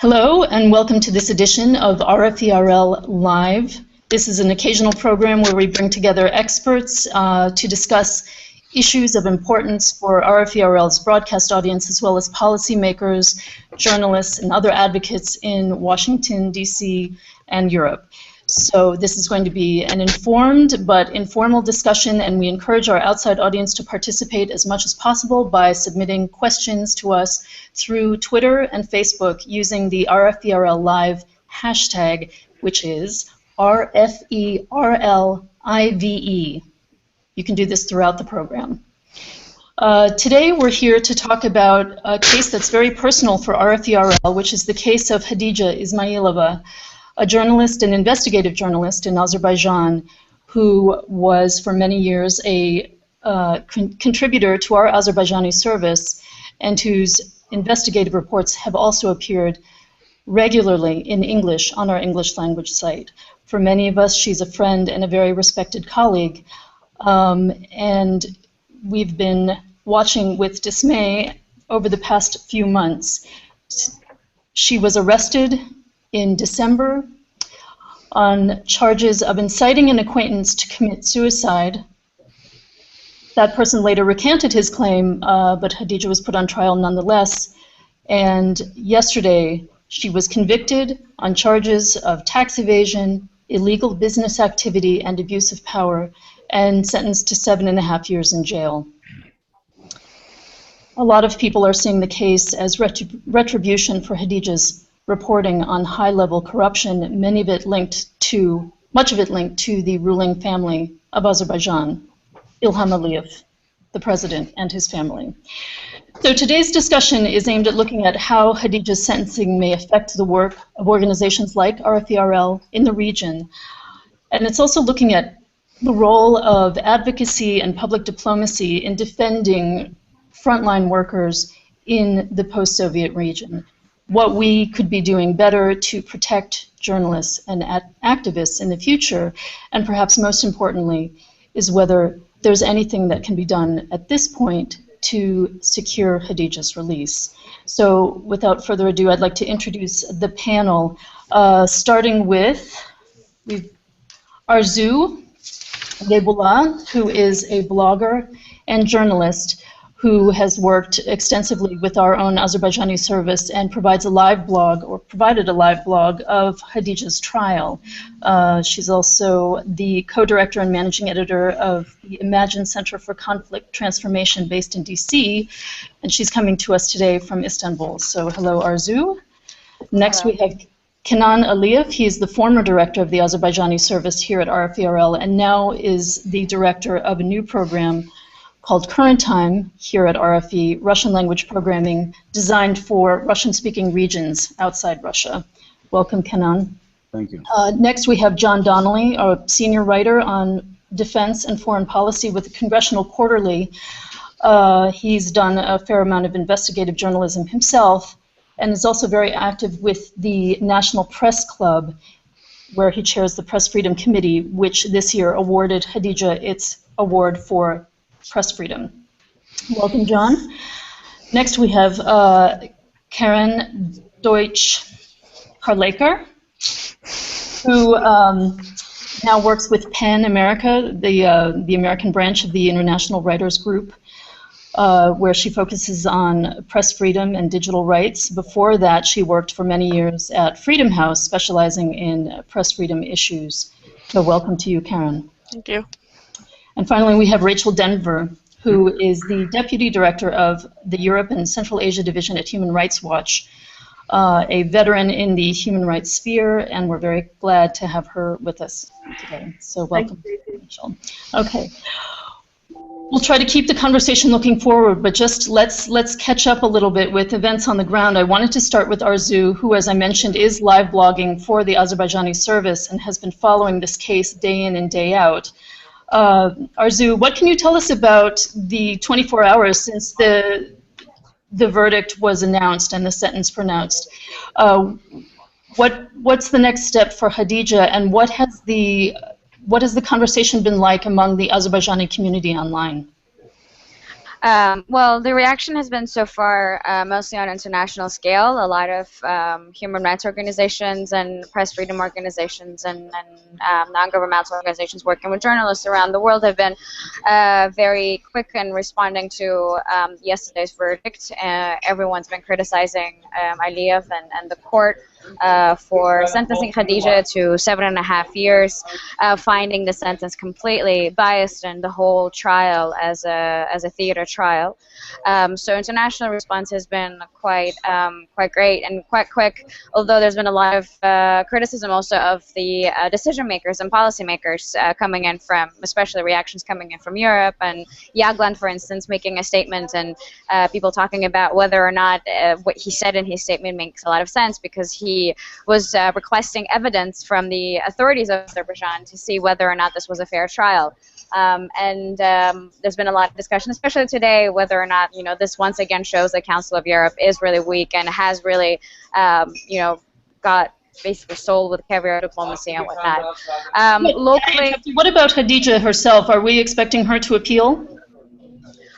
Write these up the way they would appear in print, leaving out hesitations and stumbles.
Hello, and welcome to this edition of RFE RLive. This is an occasional program where we bring together experts to discuss issues of importance for RFE RL's broadcast audience, as well as policymakers, journalists, and other advocates in Washington, D.C., and Europe. So this is going to be an informed but informal discussion, and we encourage our outside audience to participate as much as possible by submitting questions to us through Twitter and Facebook using the RFE RLive hashtag, which is RFERLIVE. You can do this throughout the program. Today we're here to talk about a case that's very personal for RFE RL, which is the case of Khadija Ismailova, a journalist and investigative journalist in Azerbaijan who was for many years a contributor to our Azerbaijani service and whose investigative reports have also appeared regularly in English on our English language site. For many of us, she's a friend and a very respected colleague, and we've been watching with dismay over the past few months. She was arrested in December on charges of inciting an acquaintance to commit suicide. That person later recanted his claim, but Khadija was put on trial nonetheless. And yesterday, she was convicted on charges of tax evasion, illegal business activity, and abuse of power, and sentenced to 7.5 years in jail. A lot of people are seeing the case as retribution for Khadija's reporting on high-level corruption, much of it linked to the ruling family of Azerbaijan, Ilham Aliyev, the president, and his family. So today's discussion is aimed at looking at how Khadija's sentencing may affect the work of organizations like RFE RL in the region. And it's also looking at the role of advocacy and public diplomacy in defending frontline workers in the post-Soviet region. What we could be doing better to protect journalists and activists in the future, and perhaps most importantly, is whether there's anything that can be done at this point to secure Khadija's release. So without further ado, I'd like to introduce the panel, starting with Arzu Gebula, who is a blogger and journalist who has worked extensively with our own Azerbaijani service and provided a live blog of Khadija's trial. She's also the co-director and managing editor of the Imagine Center for Conflict Transformation based in DC, and she's coming to us today from Istanbul. So hello, Arzu. Next we have Kenan Aliyev. He's the former director of the Azerbaijani service here at RFE RL and now is the director of a new program called Current Time here at RFE, Russian language programming designed for Russian-speaking regions outside Russia. Welcome, Kenan. Thank you. Next we have John Donnelly, a senior writer on defense and foreign policy with the Congressional Quarterly. He's done a fair amount of investigative journalism himself and is also very active with the National Press Club, where he chairs the Press Freedom Committee, which this year awarded Khadija its award for press freedom. Welcome, John. Next we have Karen Deutsch-Karleker, who now works with PEN America, the American branch of the International Writers Group, where she focuses on press freedom and digital rights. Before that, she worked for many years at Freedom House, specializing in press freedom issues. So welcome to you, Karen. Thank you. And finally, we have Rachel Denver, who is the Deputy Director of the Europe and Central Asia Division at Human Rights Watch, a veteran in the human rights sphere, and we're very glad to have her with us today. So welcome, Rachel. Okay. We'll try to keep the conversation looking forward, but just let's catch up a little bit with events on the ground. I wanted to start with Arzu, who, as I mentioned, is live blogging for the Azerbaijani service and has been following this case day in and day out. Arzu, what can you tell us about the 24 hours since the verdict was announced and the sentence pronounced? What's the next step for Khadija, and what has the conversation been like among the Azerbaijani community online? Well, the reaction has been so far mostly on international scale. A lot of human rights organizations and press freedom organizations and non-governmental organizations working with journalists around the world have been very quick in responding to yesterday's verdict. Everyone's been criticizing RLive and the court for sentencing Khadija to 7.5 years, finding the sentence completely biased and the whole trial as a theater trial. So international response has been quite great and quite quick, although there's been a lot of criticism also of the decision makers and policy makers coming in from, especially reactions coming in from Europe, and Jagland, for instance, making a statement, and people talking about whether or not what he said in his statement makes a lot of sense, because he was requesting evidence from the authorities of Azerbaijan to see whether or not this was a fair trial. There's been a lot of discussion, especially today, whether or not, you know, this once again shows that Council of Europe is really weak and has really, you know, got basically sold with caviar diplomacy and whatnot. Locally, what about Khadija herself? Are we expecting her to appeal?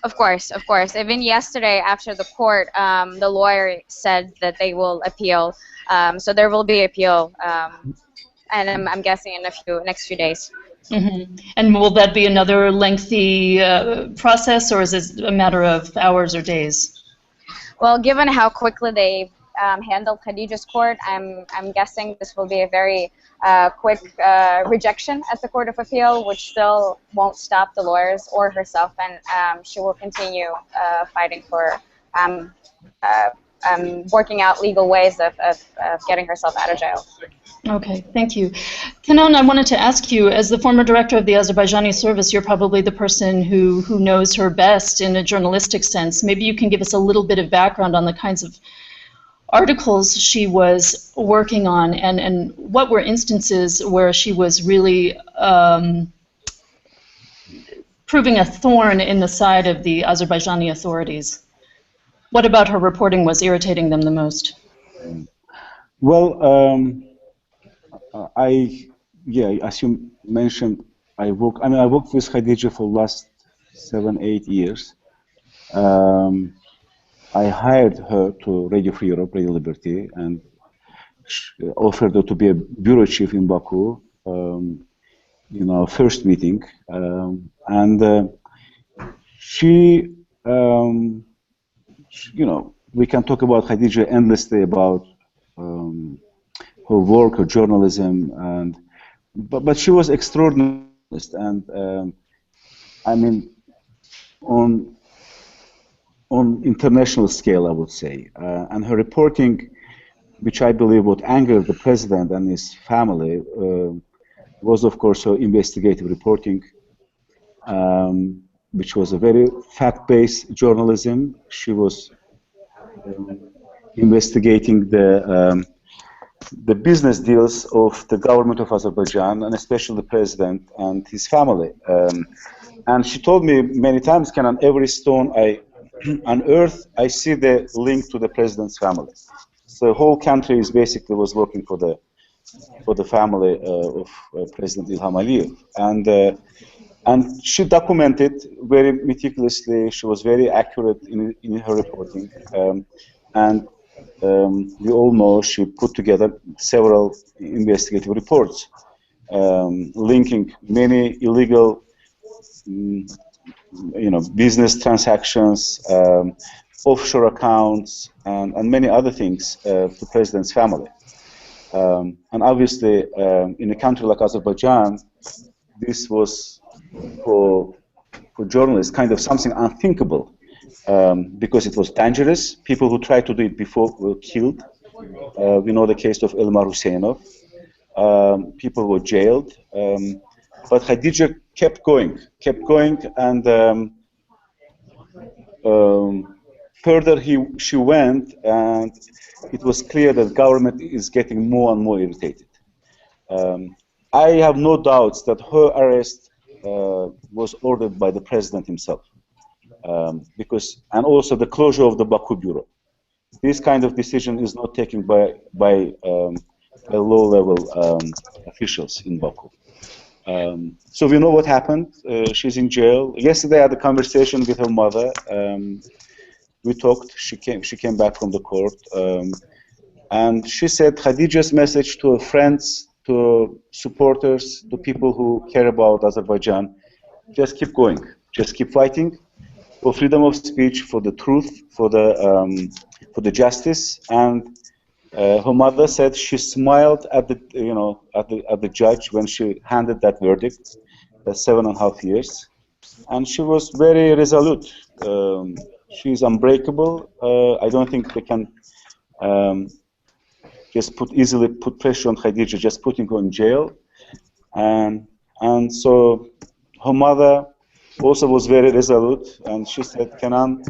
Of course, of course. Even yesterday, after the court, the lawyer said that they will appeal. So there will be appeal, and I'm guessing in the next few days. Mm-hmm. And will that be another lengthy process, or is it a matter of hours or days? Well, given how quickly they handled Khadija's court, I'm guessing this will be a very quick rejection at the Court of Appeal, which still won't stop the lawyers or herself, and she will continue fighting for working out legal ways of getting herself out of jail. Okay, thank you. Kenan, I wanted to ask you, as the former director of the Azerbaijani service, you're probably the person who knows her best in a journalistic sense. Maybe you can give us a little bit of background on the kinds of articles she was working on, and what were instances where she was really proving a thorn in the side of the Azerbaijani authorities. What about her reporting was irritating them the most? Well, as you mentioned, I worked with Khadija for the last 7-8 years. I hired her to Radio Free Europe, Radio Liberty, and offered her to be a bureau chief in Baku in our first meeting. She, you know, we can talk about Khadija endlessly about her work, her journalism, but she was extraordinary, and I mean, on international scale, I would say, and her reporting, which I believe would anger the president and his family, was of course her investigative reporting, which was a very fact-based journalism. She was investigating the business deals of the government of Azerbaijan, and especially the president and his family. And she told me many times, Kenan, every stone I unearth, I see the link to the president's family. So the whole country is basically was working for the family of President Ilham Aliyev. And she documented very meticulously. She was very accurate in her reporting. We all know she put together several investigative reports linking many illegal, business transactions, offshore accounts, and many other things to the president's family. And obviously, in a country like Azerbaijan, this was for journalists kind of something unthinkable. Because it was dangerous. People who tried to do it before were killed. We know the case of Elmar Husseinov. People were jailed. But Khadija kept going, and further she went, and it was clear that the government is getting more and more irritated. I have no doubts that her arrest was ordered by the president himself. And also the closure of the Baku bureau. This kind of decision is not taken by low-level officials in Baku. So we know what happened. She's in jail. Yesterday I had a conversation with her mother. We talked. She came back from the court, and she said Khadija's message to her friends, to supporters, to people who care about Azerbaijan: just keep going, just keep fighting for freedom of speech, for the truth, for the justice. And her mother said she smiled at the at the judge when she handed that verdict, 7.5 years, and she was very resolute. She's unbreakable. I don't think they can just easily put pressure on Khadija, just putting her in jail. And so her mother also was very resolute, and she said, Kenan,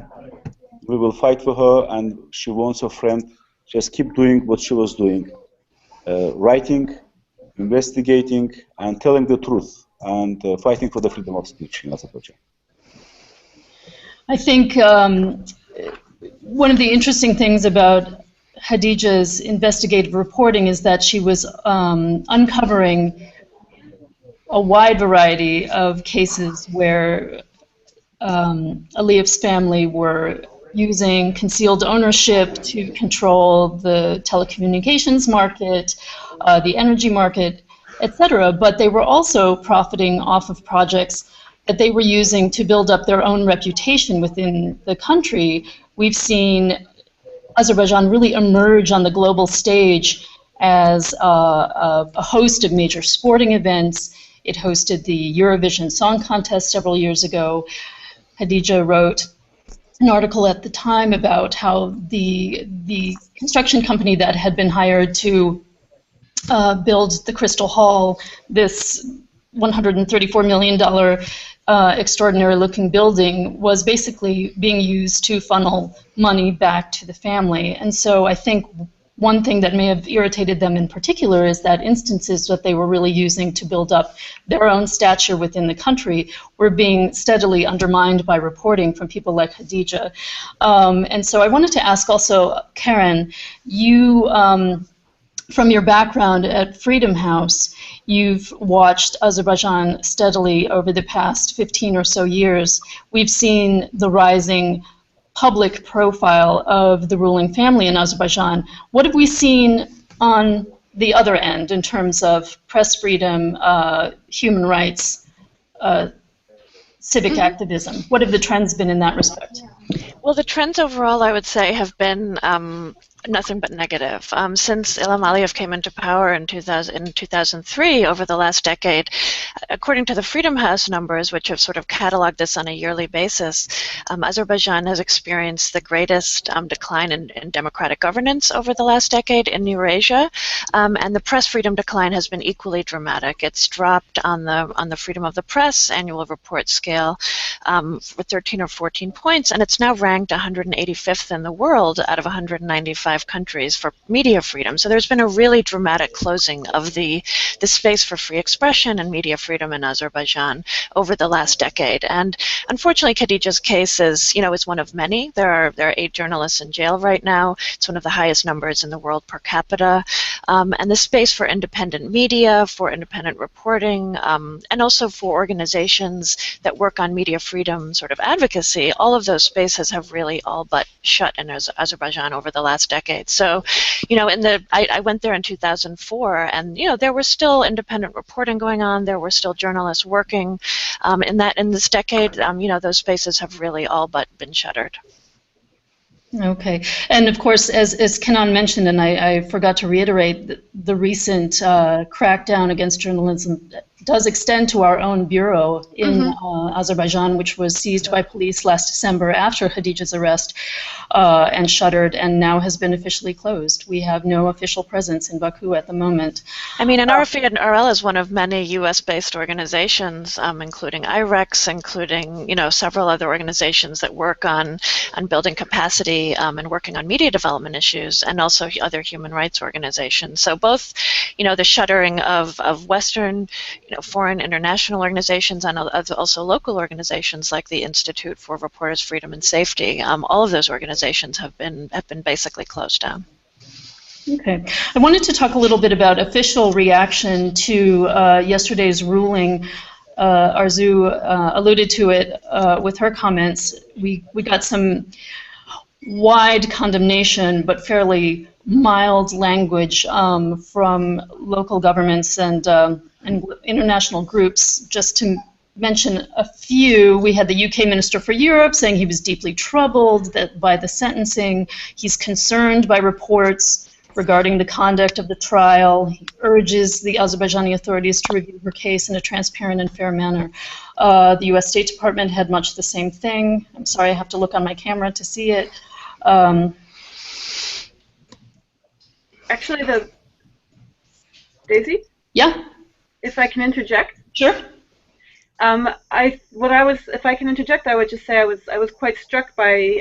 we will fight for her, and she wants her friend just keep doing what she was doing, writing, investigating, and telling the truth, and fighting for the freedom of speech in Azerbaijan. I think one of the interesting things about Khadija's investigative reporting is that she was uncovering a wide variety of cases where Aliyev's family were using concealed ownership to control the telecommunications market, the energy market, etc. But they were also profiting off of projects that they were using to build up their own reputation within the country. We've seen Azerbaijan really emerge on the global stage as a host of major sporting events. It hosted the Eurovision Song Contest several years ago. Khadija wrote an article at the time about how the construction company that had been hired to build the Crystal Hall, this $134 million extraordinary-looking building, was basically being used to funnel money back to the family. And so I think one thing that may have irritated them in particular is that instances that they were really using to build up their own stature within the country were being steadily undermined by reporting from people like Khadija. And so I wanted to ask also, Karen, you, from your background at Freedom House, you've watched Azerbaijan steadily over the past 15 or so years. We've seen the rising public profile of the ruling family in Azerbaijan. What have we seen on the other end in terms of press freedom, human rights, civic activism? What have the trends been in that respect? Well, the trends overall, I would say, have been nothing but negative. Since Ilham Aliyev came into power in 2003, over the last decade, according to the Freedom House numbers, which have sort of cataloged this on a yearly basis, Azerbaijan has experienced the greatest decline in democratic governance over the last decade in Eurasia, and the press freedom decline has been equally dramatic. It's dropped on the freedom of the press annual report scale for 13 or 14 points, and it's now ranked 185th in the world out of 195 countries for media freedom. So there's been a really dramatic closing of the space for free expression and media freedom in Azerbaijan over the last decade. And unfortunately, Khadija's case is one of many. There are 8 journalists in jail right now. It's one of the highest numbers in the world per capita. And the space for independent media, for independent reporting, and also for organizations that work on media freedom sort of advocacy, all of those spaces have really all but shut in Azerbaijan over the last decade. So, I went there in 2004, and there was still independent reporting going on. There were still journalists working. In this decade, those spaces have really all but been shuttered. Okay, and of course, as Kenan mentioned, and I forgot to reiterate, the recent crackdown against journalism does extend to our own bureau in Azerbaijan, which was seized by police last December after Khadija's arrest and shuttered, and now has been officially closed. We have no official presence in Baku at the moment. I mean, and RFE and RL is one of many U.S.-based organizations, including IREX, including several other organizations that work on building capacity and working on media development issues, and also other human rights organizations. So both, the shuttering of Western, foreign international organizations, and also local organizations like the Institute for Reporters' Freedom and Safety. All of those organizations have been basically closed down. Okay. I wanted to talk a little bit about official reaction to yesterday's ruling. Arzu alluded to it with her comments. We got some wide condemnation, but fairly mild language from local governments and international groups. Just to mention a few, we had the UK Minister for Europe saying he was deeply troubled by the sentencing. He's concerned by reports regarding the conduct of the trial. He urges the Azerbaijani authorities to review her case in a transparent and fair manner. The US State Department had much the same thing. I'm sorry, I have to look on my camera to see it. Actually, Daisy? Yeah? If I can interject? Sure. If I can interject, I would just say I was quite struck by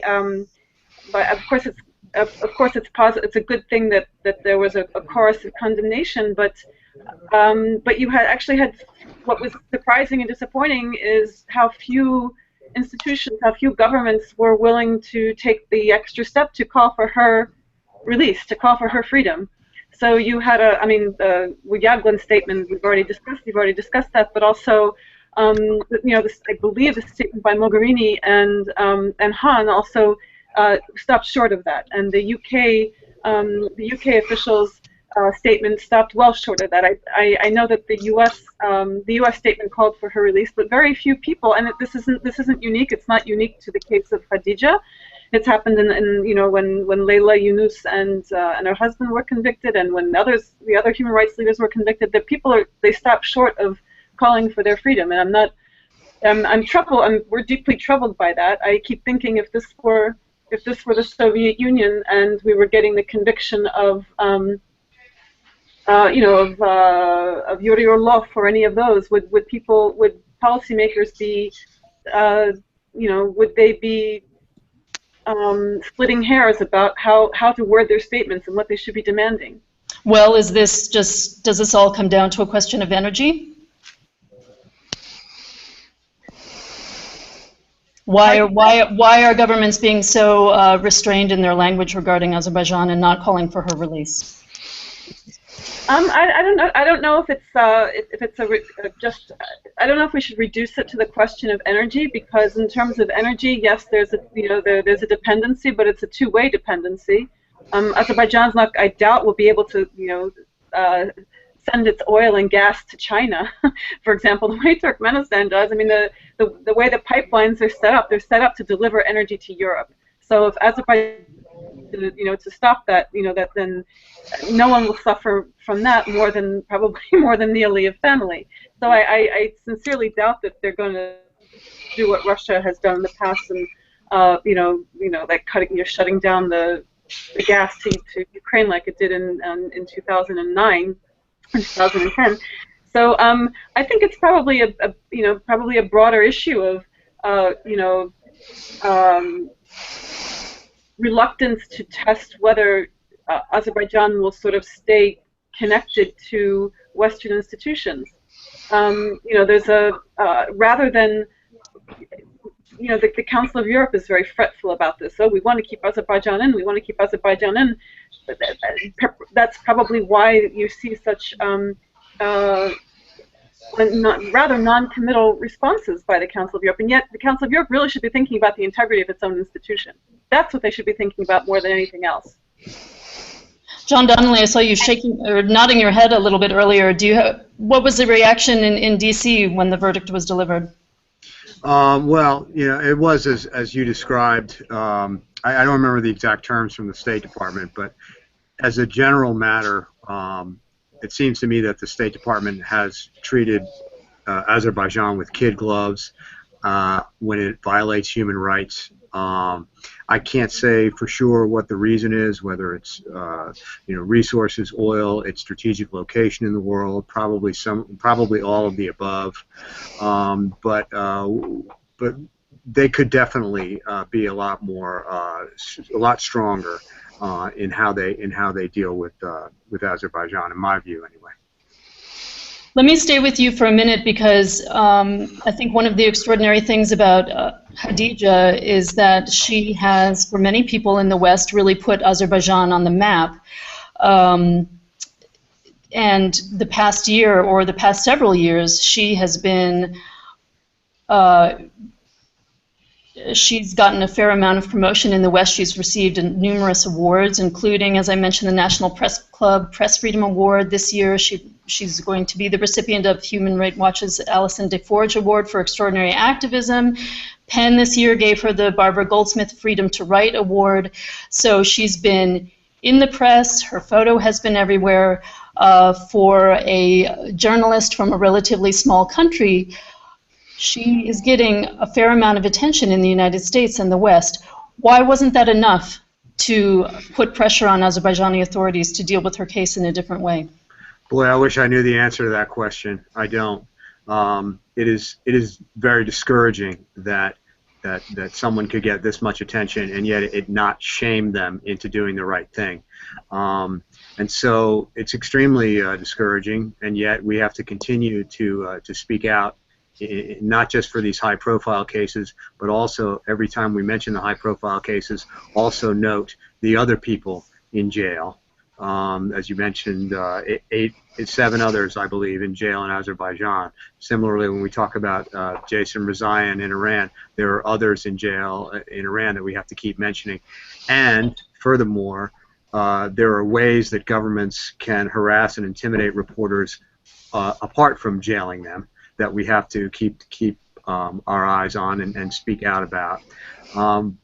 of course it's positive. It's a good thing that there was a chorus of condemnation, but you actually had what was surprising and disappointing is how few institutions, how few governments were willing to take the extra step to call for her release, to call for her freedom. So you had the Yaglan statement we've already discussed that, but also I believe the statement by Mogherini and Han also stopped short of that, and the UK officials' statement stopped well short of that. I know that the US statement called for her release, but very few people, and this isn't unique. It's not unique to the case of Khadija. It's happened in when Leyla Yunus and her husband were convicted, and when the other human rights leaders were convicted. That they stopped short of calling for their freedom, and I'm troubled. We're deeply troubled by that. I keep thinking if this were the Soviet Union and we were getting the conviction of Yuri Orlov or any of those, would policymakers be would they be splitting hairs about how to word their statements and what they should be demanding? Well, does this all come down to a question of energy? Why are governments being so restrained in their language regarding Azerbaijan and not calling for her release? I don't know. I don't know if I don't know if we should reduce it to the question of energy, because in terms of energy, yes, there's a dependency, but it's a two-way dependency. Azerbaijan's not, I doubt, will be able to send its oil and gas to China, for example, the way Turkmenistan does. I mean, the way the pipelines are set up, they're set up to deliver energy to Europe. So if Azerbaijan, to stop that, then no one will suffer from that probably more than the Aliyev family. So I sincerely doubt that they're going to do what Russia has done in the past, and like shutting down the gas to Ukraine like it did in 2009. In 2010. So I think it's probably a broader issue of reluctance to test whether Azerbaijan will sort of stay connected to Western institutions. There's rather than the Council of Europe is very fretful about this. So we want to keep Azerbaijan in. We want to keep Azerbaijan in. That's probably why you see such rather non-committal responses by the Council of Europe. And yet the Council of Europe really should be thinking about the integrity of its own institution. That's what they should be thinking about more than anything else. John Donnelly, I saw you shaking or nodding your head a little bit earlier. What was the reaction in D.C. when the verdict was delivered? Well, it was as you described. I don't remember the exact terms from the State Department, but as a general matter, it seems to me that the State Department has treated Azerbaijan with kid gloves when it violates human rights. I can't say for sure what the reason is, whether it's resources, oil, its strategic location in the world, probably all of the above. But they could definitely be a lot stronger in how they deal with Azerbaijan, in my view, anyway. Let me stay with you for a minute, because I think one of the extraordinary things about Khadija is that she has, for many people in the West, really put Azerbaijan on the map. And the past year, or the past several years, she has been, she's gotten a fair amount of promotion in the West. She's received numerous awards, including, as I mentioned, the National Press Club Press Freedom Award this year. She's going to be the recipient of Human Rights Watch's Alison DeForge Award for Extraordinary Activism. Penn this year gave her the Barbara Goldsmith Freedom to Write Award. So she's been in the press. Her photo has been everywhere. For a journalist from a relatively small country, she is getting a fair amount of attention in the United States and the West. Why wasn't that enough to put pressure on Azerbaijani authorities to deal with her case in a different way? Boy, I wish I knew the answer to that question. I don't. It is very discouraging that someone could get this much attention and yet it not shame them into doing the right thing. And so it's extremely discouraging, and yet we have to continue to speak out, not just for these high-profile cases, but also every time we mention the high-profile cases, also note the other people in jail. As you mentioned, 7 others, I believe, in jail in Azerbaijan. Similarly, when we talk about Jason Rezaian in Iran, there are others in jail in Iran that we have to keep mentioning. And furthermore, there are ways that governments can harass and intimidate reporters apart from jailing them that we have to keep our eyes on and speak out about.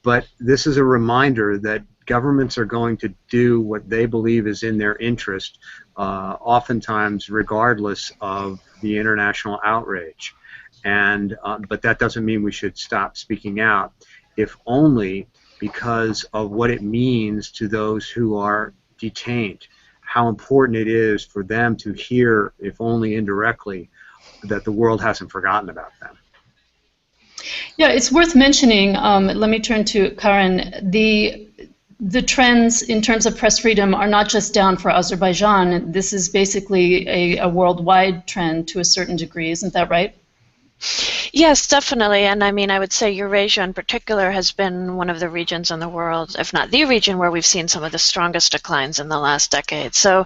But this is a reminder that governments are going to do what they believe is in their interest, oftentimes regardless of the international outrage. And but that doesn't mean we should stop speaking out, if only because of what it means to those who are detained, how important it is for them to hear, if only indirectly, that the world hasn't forgotten about them. Yeah, it's worth mentioning, let me turn to Karen, the trends in terms of press freedom are not just down for Azerbaijan. This is basically a worldwide trend to a certain degree, isn't that right? Yes, definitely. And I mean, I would say Eurasia in particular has been one of the regions in the world, if not the region, where we've seen some of the strongest declines in the last decade. So,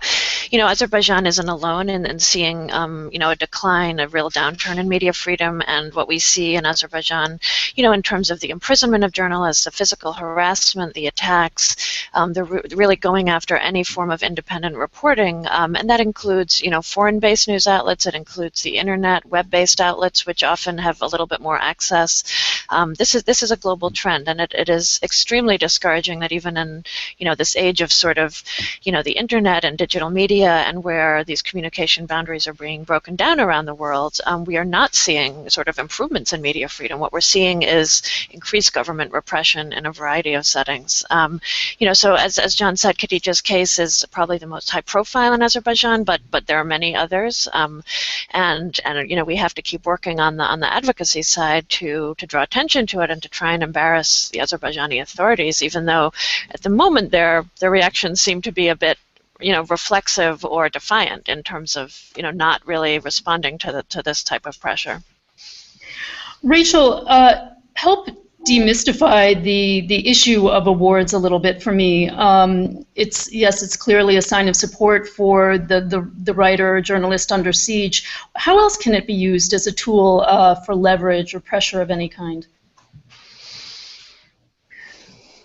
you know, Azerbaijan isn't alone in seeing, you know, a decline, a real downturn in media freedom. And what we see in Azerbaijan, you know, in terms of the imprisonment of journalists, the physical harassment, the attacks, they're really going after any form of independent reporting. And that includes, you know, foreign-based news outlets. It includes the internet, web-based outlets, which often have a little bit more access. This is a global trend, and it is extremely discouraging that even in, you know, this age of sort of, you know, the internet and digital media, and where these communication boundaries are being broken down around the world, we are not seeing sort of improvements in media freedom. What we're seeing is increased government repression in a variety of settings. You know, so as John said, Khadija's case is probably the most high profile in Azerbaijan, but there are many others, and you know, we have to keep working on the advocacy side to draw attention to it and to try and embarrass the Azerbaijani authorities, even though at the moment their reactions seem to be a bit, you know, reflexive or defiant in terms of, you know, not really responding to this type of pressure. Rachel, help demystify the issue of awards a little bit for me. It's clearly a sign of support for the writer or journalist under siege. How else can it be used as a tool for leverage or pressure of any kind?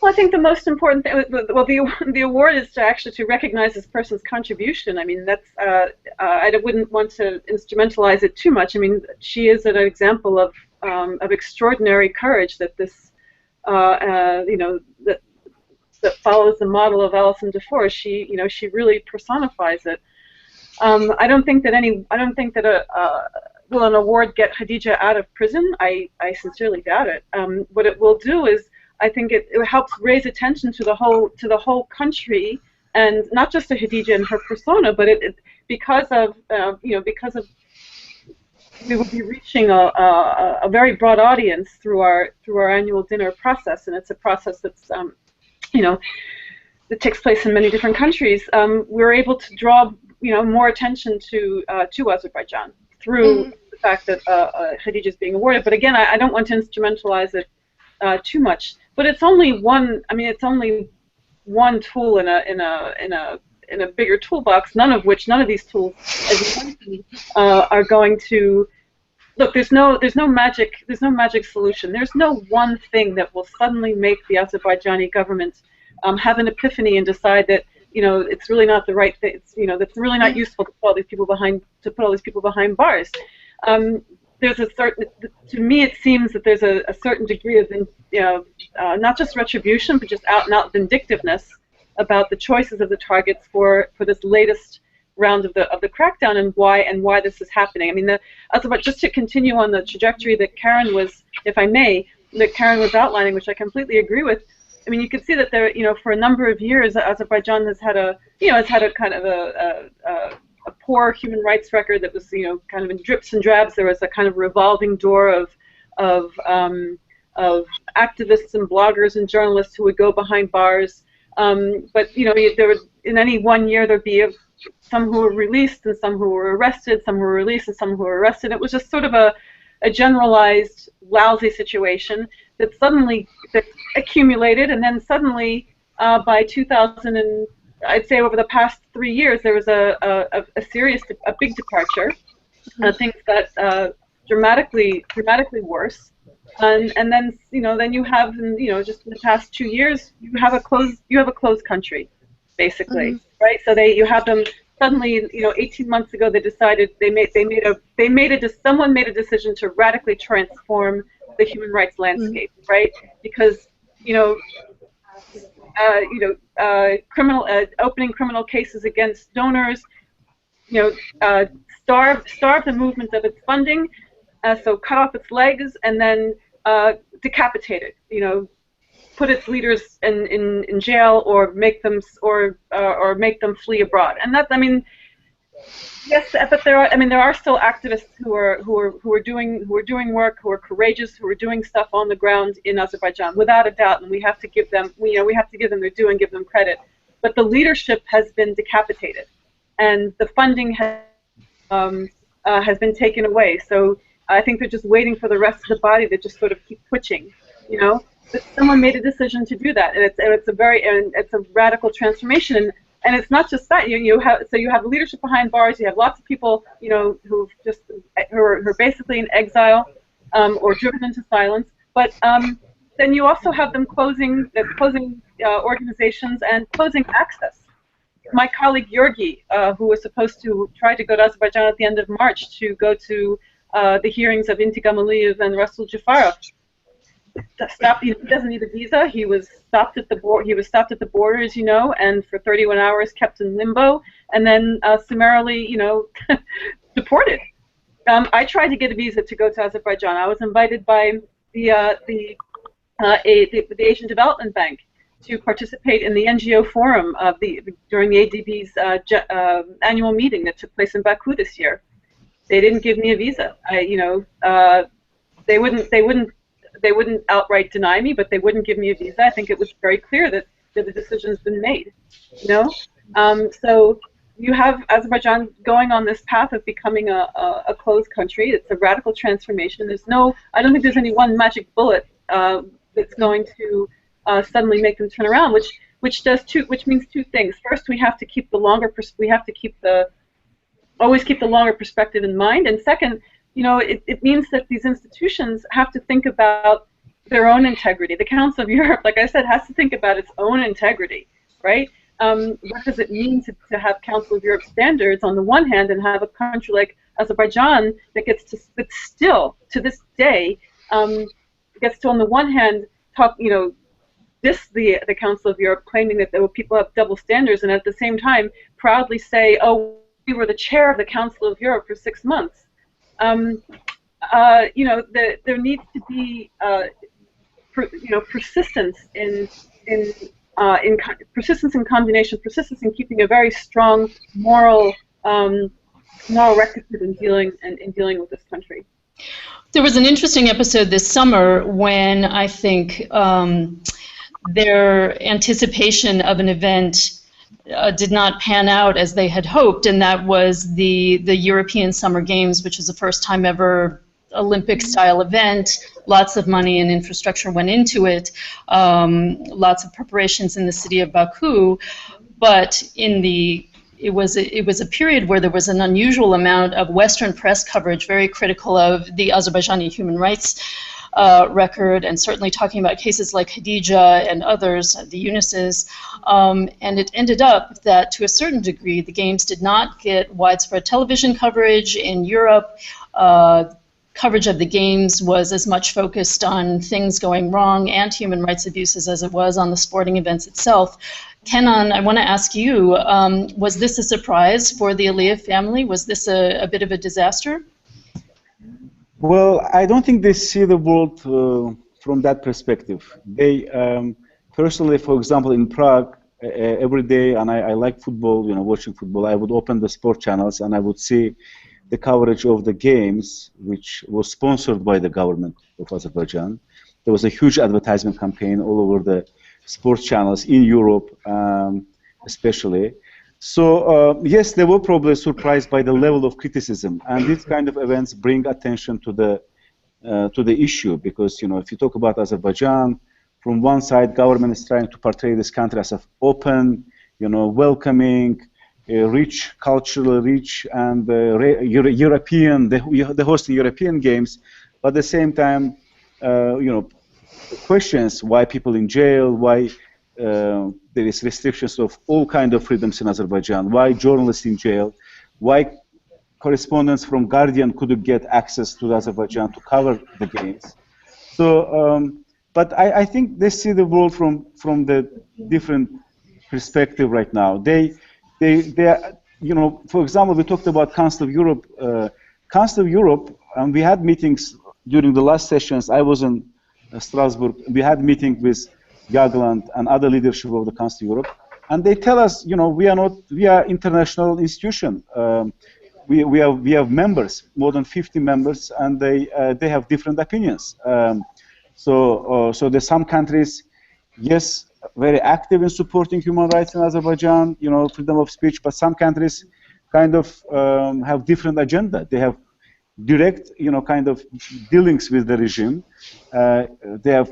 Well, I think the most important thing, well, the award is to recognize this person's contribution. I mean, that's I wouldn't want to instrumentalize it too much. I mean, she is an example of extraordinary courage that this, you know, that follows the model of Alison DeForge. She, you know, she really personifies it. I don't think that will an award get Khadija out of prison? I sincerely doubt it. What it will do is, I think it helps raise attention to the whole country, and not just to Khadija and her persona, but because of we will be reaching a very broad audience through our annual dinner process, and it's a process that's you know, that takes place in many different countries. We're able to draw, you know, more attention to Azerbaijan through the fact that Khadija is being awarded. But again, I don't want to instrumentalize it too much. But it's only one. I mean, it's only one tool in in a bigger toolbox, none of these tools, as you mentioned, are going to look. There's no magic solution. There's no one thing that will suddenly make the Azerbaijani government have an epiphany and decide that it's really not the right thing. That's really not useful to put all these people behind bars. There's a certain, to me, it seems that there's a certain degree of not just retribution, but just out-and-out vindictiveness about the choices of the targets for this latest round of the crackdown and why this is happening. I mean, just to continue on the trajectory that Karen was, if I may, that Karen was outlining, which I completely agree with. I mean, you can see that there, for a number of years, Azerbaijan has had a kind of a poor human rights record that was, kind of in drips and drabs. There was a kind of revolving door of activists and bloggers and journalists who would go behind bars. But there would, in any one year, there'd be some who were released and some who were arrested, some who were released and some who were arrested. It was just sort of a generalized lousy situation that suddenly accumulated, and then suddenly by 2000 and I'd say over the past 3 years there was a big departure. Things got dramatically worse, and then then you have just in the past 2 years you have a closed country, basically, right? So you have them suddenly, 18 months ago someone made a decision to radically transform the human rights landscape, right? Because opening criminal cases against donors, starve the movement of its funding, so cut off its legs, and then decapitate it. Put its leaders in jail or make them flee abroad. And that's, I mean, yes, but there are still activists who are doing work, who are courageous, who are doing stuff on the ground in Azerbaijan, without a doubt, and we have to give them their due and give them credit. But the leadership has been decapitated, and the funding has been taken away. So I think they're just waiting for the rest of the body to just sort of keep twitching, But someone made a decision to do that, and it's a radical transformation. And it's not just that. You have leadership behind bars. You have lots of people, who are basically in exile or driven into silence. But then you also have them closing organizations and closing access. My colleague Georgi, who was supposed to try to go to Azerbaijan at the end of March to go to the hearings of Intigam Aliyev and Rasul Jafarov, he doesn't need a visa. He was stopped at the borders, and for 31 hours kept in limbo, and then summarily, deported. I tried to get a visa to go to Azerbaijan. I was invited by the Asian Development Bank to participate in the NGO forum during the ADB's annual meeting that took place in Baku this year. They didn't give me a visa. They wouldn't outright deny me, but they wouldn't give me a visa. I think it was very clear that the decision's been made. So you have Azerbaijan going on this path of becoming a closed country. It's a radical transformation. I don't think there's any one magic bullet that's going to suddenly make them turn around. Which means two things. First, we have to keep always keep the longer perspective in mind, and second, it means that these institutions have to think about their own integrity. The Council of Europe, like I said, has to think about its own integrity, right? What does it mean to have Council of Europe standards on the one hand and have a country like Azerbaijan that still, to this day, gets to, on the one hand, talk, the Council of Europe, claiming that people have double standards, and at the same time proudly say, oh, we were the chair of the Council of Europe for 6 months. There needs to be, persistence in persistence in condemnation, persistence in keeping a very strong moral rectitude in dealing with this country. There was an interesting episode this summer when I think their anticipation of an event did not pan out as they had hoped, and that was the European Summer Games, which was the first time ever Olympic-style event. Lots of money and infrastructure went into it, lots of preparations in the city of Baku. but it was a period where there was an unusual amount of Western press coverage, very critical of the Azerbaijani human rights record, and certainly talking about cases like Khadija and others, the Eunices. And it ended up that, to a certain degree, the games did not get widespread television coverage in Europe. Coverage of the games was as much focused on things going wrong and human rights abuses as it was on the sporting events itself. Kenan, I want to ask you, was this a surprise for the Aliyev family? Was this a bit of a disaster? Well, I don't think they see the world from that perspective. They, personally, for example, in Prague, every day, and I like football, watching football, I would open the sport channels and I would see the coverage of the games, which was sponsored by the government of Azerbaijan. There was a huge advertisement campaign all over the sports channels in Europe, especially. So yes, they were probably surprised by the level of criticism, and these kind of events bring attention to the issue, because if you talk about Azerbaijan, from one side, government is trying to portray this country as open, welcoming, rich, culturally rich, and European. They host European games, but at the same time, questions why people in jail, why there is restrictions of all kinds of freedoms in Azerbaijan, why journalists in jail, why correspondents from Guardian couldn't get access to Azerbaijan to cover the games. So, but I think they see the world from the different perspective right now. They are, for example, we talked about Council of Europe. Council of Europe, and we had meetings during the last sessions. I was in Strasbourg. We had meetings with Jagland and other leadership of the Council of Europe, and they tell us, we are international institution. We have members, more than 50 members, and they have different opinions. So there's some countries, yes, very active in supporting human rights in Azerbaijan, freedom of speech, but some countries kind of have different agenda. They have direct, kind of dealings with the regime. They have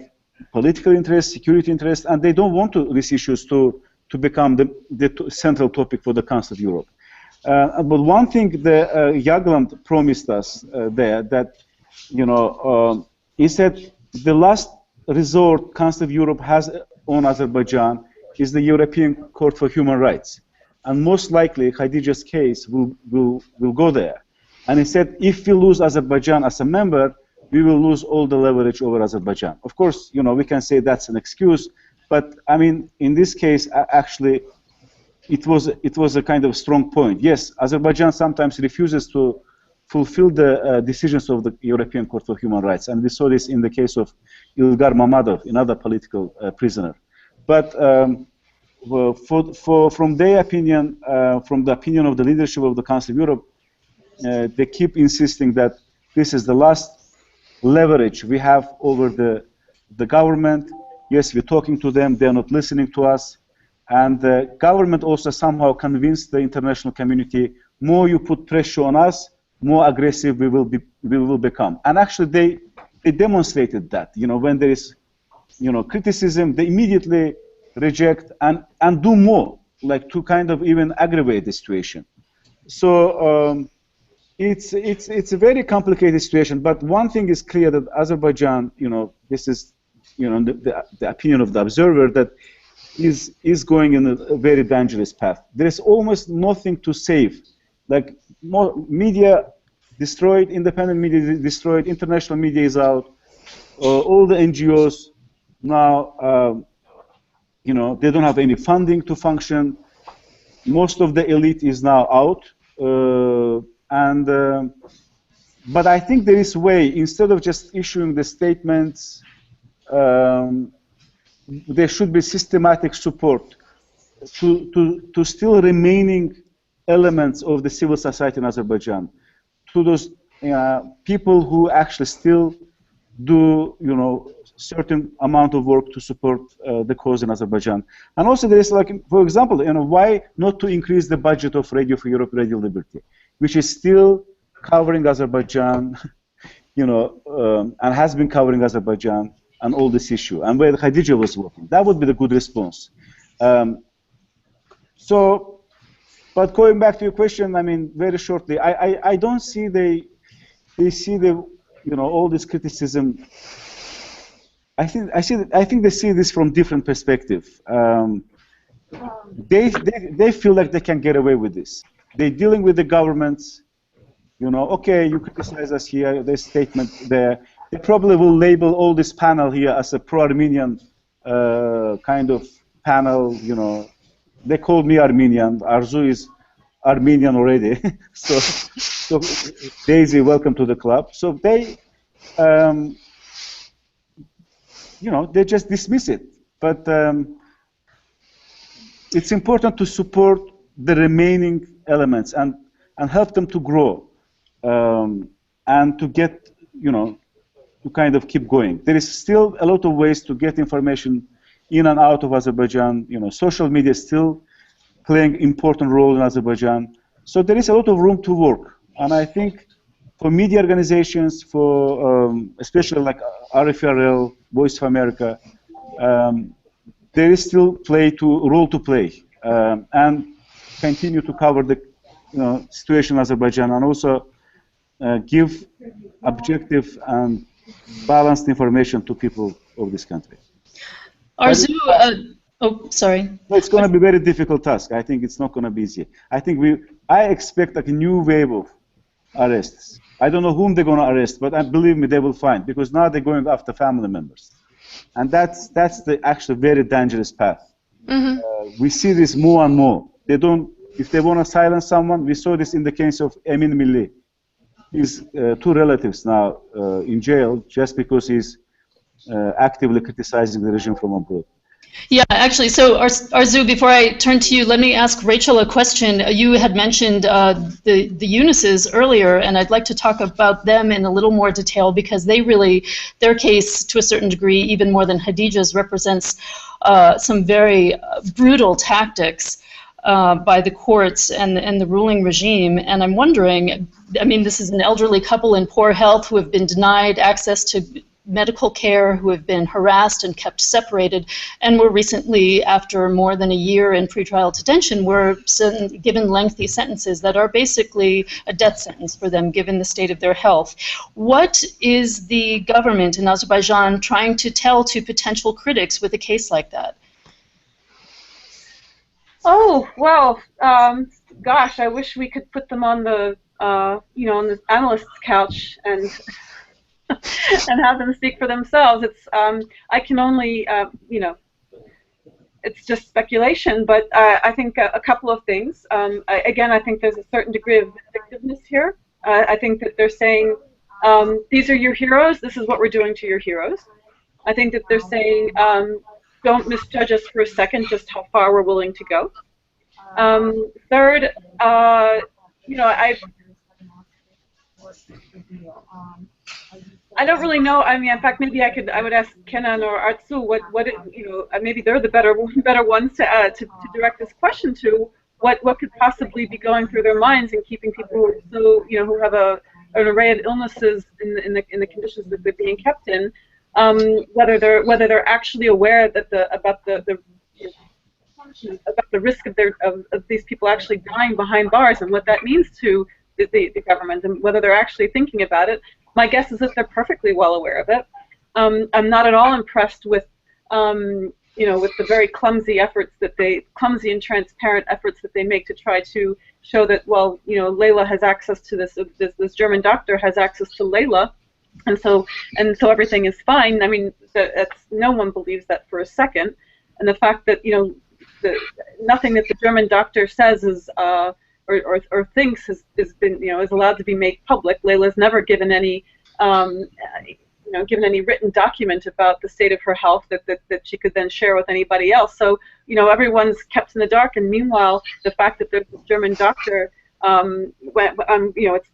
political interest, security interest, and they don't want these issues to become the central topic for the Council of Europe. But one thing the Jagland promised us there, that he said the last resort Council of Europe has on Azerbaijan is the European Court for Human Rights, and most likely Khadija's case will go there. And he said, if we lose Azerbaijan as a member, we will lose all the leverage over Azerbaijan. Of course, we can say that's an excuse, but I mean, in this case, actually, it was a kind of strong point. Yes, Azerbaijan sometimes refuses to fulfill the decisions of the European Court for Human Rights, and we saw this in the case of Ilgar Mammadov, another political prisoner. But from their opinion, from the opinion of the leadership of the Council of Europe, they keep insisting that this is the last leverage we have over the government. Yes, we're talking to them, they're not listening to us. And the government also somehow convinced the international community, more you put pressure on us, more aggressive we will become. And actually they demonstrated that, when there is, criticism, they immediately reject and do more, like to kind of even aggravate the situation. So it's a very complicated situation, but one thing is clear, that Azerbaijan, this is, the opinion of the observer, that is going in a very dangerous path. There is almost nothing to save. Like, more media destroyed, independent media destroyed, international media is out, all the NGOs now, they don't have any funding to function. Most of the elite is now out. But I think there is a way, instead of just issuing the statements, there should be systematic support to still remaining elements of the civil society in Azerbaijan, to those people who actually still do, certain amount of work to support the cause in Azerbaijan. And also there is, like, for example, why not to increase the budget of Radio for Europe, Radio Liberty, which is still covering Azerbaijan, and has been covering Azerbaijan and all this issue, and where Khadija was working. That would be the good response. So, but going back to your question, I mean, very shortly, I don't see they see the, all this criticism. I think they see this from different perspective. They feel like they can get away with this. They're dealing with the governments. Okay, you criticize us here. There's statement there. They probably will label all this panel here as a pro-Armenian kind of panel. They called me Armenian. Arzu is Armenian already. so Daisy, welcome to the club. So they, they just dismiss it. But it's important to support the remaining elements and help them to grow and to get, to kind of keep going. There is still a lot of ways to get information in and out of Azerbaijan. Social media is still playing important role in Azerbaijan. So there is a lot of room to work. And I think for media organizations, for especially like RFE, Voice of America, there is still role to play and continue to cover the situation in Azerbaijan and also give objective and balanced information to people of this country. Arzu, oh, sorry. It's going to be a very difficult task. I think it's not going to be easy. I expect like a new wave of arrests. I don't know whom they're going to arrest, but believe me, they will find, because now they're going after family members. And that's the actually very dangerous path. Mm-hmm. We see this more and more. If they want to silence someone, we saw this in the case of Emin Milli. His two relatives now in jail just because he's actively criticizing the regime from abroad. Yeah, actually, so Arzu, before I turn to you, let me ask Rachel a question. You had mentioned the Eunices earlier, and I'd like to talk about them in a little more detail because their case, to a certain degree, even more than Khadija's, represents some very brutal tactics by the courts and the ruling regime. And I'm wondering, I mean, this is an elderly couple in poor health who have been denied access to medical care, who have been harassed and kept separated, and were recently, after more than a year in pretrial detention, were given lengthy sentences that are basically a death sentence for them, given the state of their health. What is the government in Azerbaijan trying to tell to potential critics with a case like that? Oh, well, gosh, I wish we could put them on the, on the analyst's couch and and have them speak for themselves. It's I can only it's just speculation, but I think a couple of things. Again, I think there's a certain degree of vindictiveness here. I think that they're saying these are your heroes. This is what we're doing to your heroes. I think that they're saying don't misjudge us for a second, just how far we're willing to go. Third, I don't really know. I mean, in fact, maybe I would ask Kenan or Arzu maybe they're the better ones to direct this question to. What could possibly be going through their minds and keeping people who have an array of illnesses in the conditions that they're being kept in, whether they're actually aware that about the risk of these people actually dying behind bars and what that means to the government, and whether they're actually thinking about it. My guess is that they're perfectly well aware of it. I'm not at all impressed with with the very clumsy and transparent efforts that they make to try to show that, well, Layla has access to this German doctor has access to Layla, and so everything is fine. I mean, no one believes that for a second, and the fact that nothing that the German doctor says is or thinks is allowed to be made public. Layla's never given any written document about the state of her health that she could then share with anybody else. So everyone's kept in the dark. And meanwhile, the fact that there's this German doctor, it's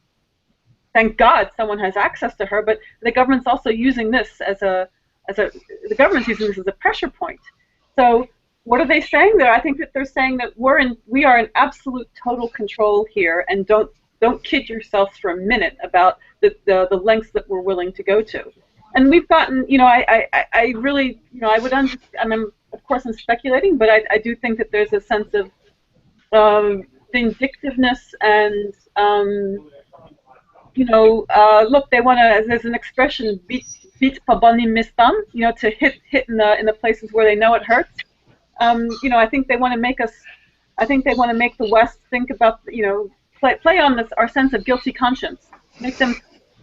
thank God someone has access to her. But the government's also using this the government's using this as a pressure point. So what are they saying there? I think that they're saying that we are in absolute total control here, and don't kid yourselves for a minute about the lengths that we're willing to go to. And we've gotten, I really, I would understand. I mean, of course, I'm speculating, but I do think that there's a sense of vindictiveness and look, they want to. There's an expression, beat pabani mistan, to hit in the places where they know it hurts. I think they want to make us. I think they want to make the West think about, play on this, our sense of guilty conscience. Make them.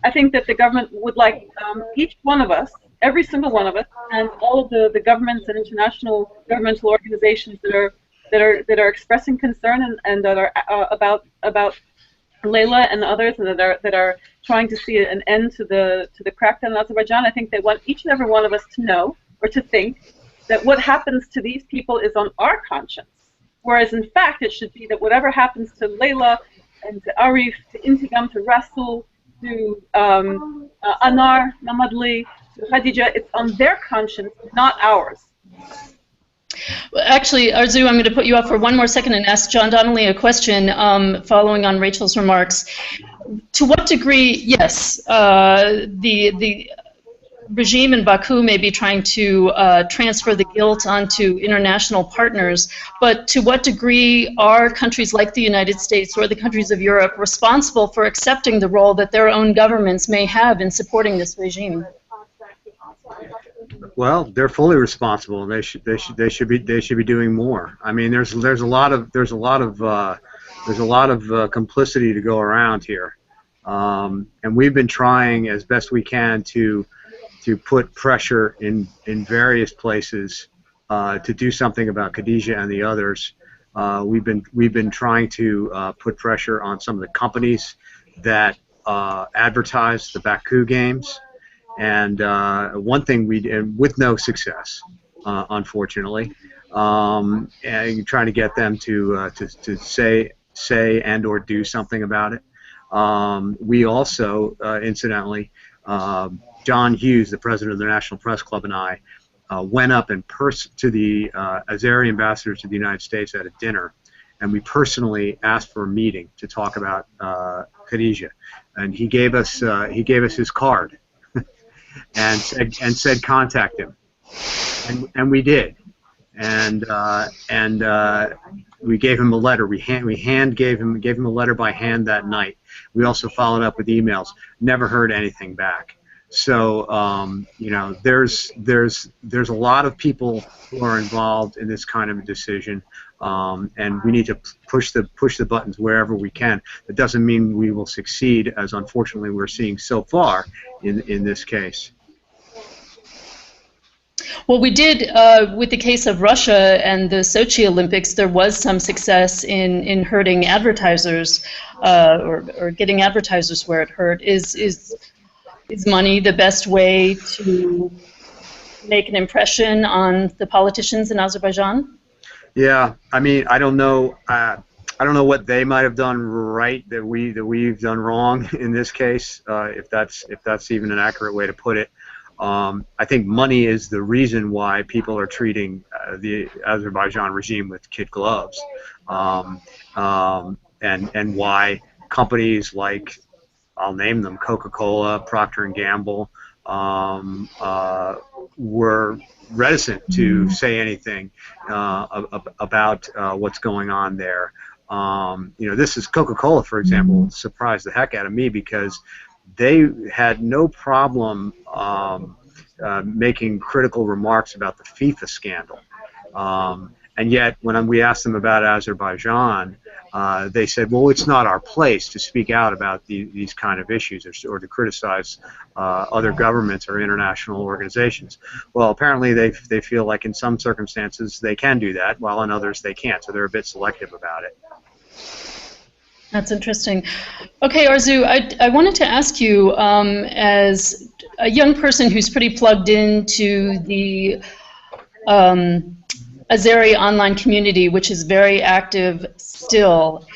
I think that the government would like each one of us, every single one of us, and all of the governments and international governmental organizations that are expressing concern and that are about Layla and others, and that are trying to see an end to the crackdown in Azerbaijan. I think they want each and every one of us to know or to think that what happens to these people is on our conscience, whereas in fact it should be that whatever happens to Layla and to Arif, to Intigam, to Rasul, to Anar, Namadli, to Khadija, it's on their conscience, not ours. Well, actually, Arzu, I'm going to put you up for one more second and ask John Donnelly a question following on Rachel's remarks. To what degree, yes, the regime in Baku may be trying to transfer the guilt onto international partners, but to what degree are countries like the United States or the countries of Europe responsible for accepting the role that their own governments may have in supporting this regime? Well, they're fully responsible, and they should be doing more. I mean, there's a lot of complicity to go around here, and we've been trying as best we can to put pressure in various places to do something about Khadija and the others. We've been trying to put pressure on some of the companies that advertise the Baku games. And one thing we did, with no success, unfortunately, and trying to get them to say and or do something about it. We also, incidentally, John Hughes, the president of the National Press Club, and I went up in person to the Azeri ambassador to the United States at a dinner, and we personally asked for a meeting to talk about Khadija, and he gave us his card. And said contact him, and we did, and we gave him a letter. We gave him a letter by hand that night. We also followed up with emails. Never heard anything back. So there's a lot of people who are involved in this kind of a decision, and we need to push the buttons wherever we can. That doesn't mean we will succeed, as unfortunately we're seeing so far in this case. Well, we did, with the case of Russia and the Sochi Olympics, there was some success in hurting advertisers, or getting advertisers where it hurt. Is money the best way to make an impression on the politicians in Azerbaijan? Yeah, I mean, I don't know what they might have done right that we've done wrong in this case, if that's even an accurate way to put it. I think money is the reason why people are treating the Azerbaijan regime with kid gloves, and why companies like, I'll name them, Coca-Cola, Procter & Gamble, were reticent to say anything about what's going on there. This is Coca-Cola, for example, surprised the heck out of me, because they had no problem making critical remarks about the FIFA scandal. And yet, when we asked them about Azerbaijan, they said, well, it's not our place to speak out about these kind of issues or to criticize other governments or international organizations. Well, apparently they feel like in some circumstances they can do that, while in others they can't, so they're a bit selective about it. That's interesting. Okay, Arzu, I wanted to ask you, as a young person who's pretty plugged into the Azeri online community, which is very active still,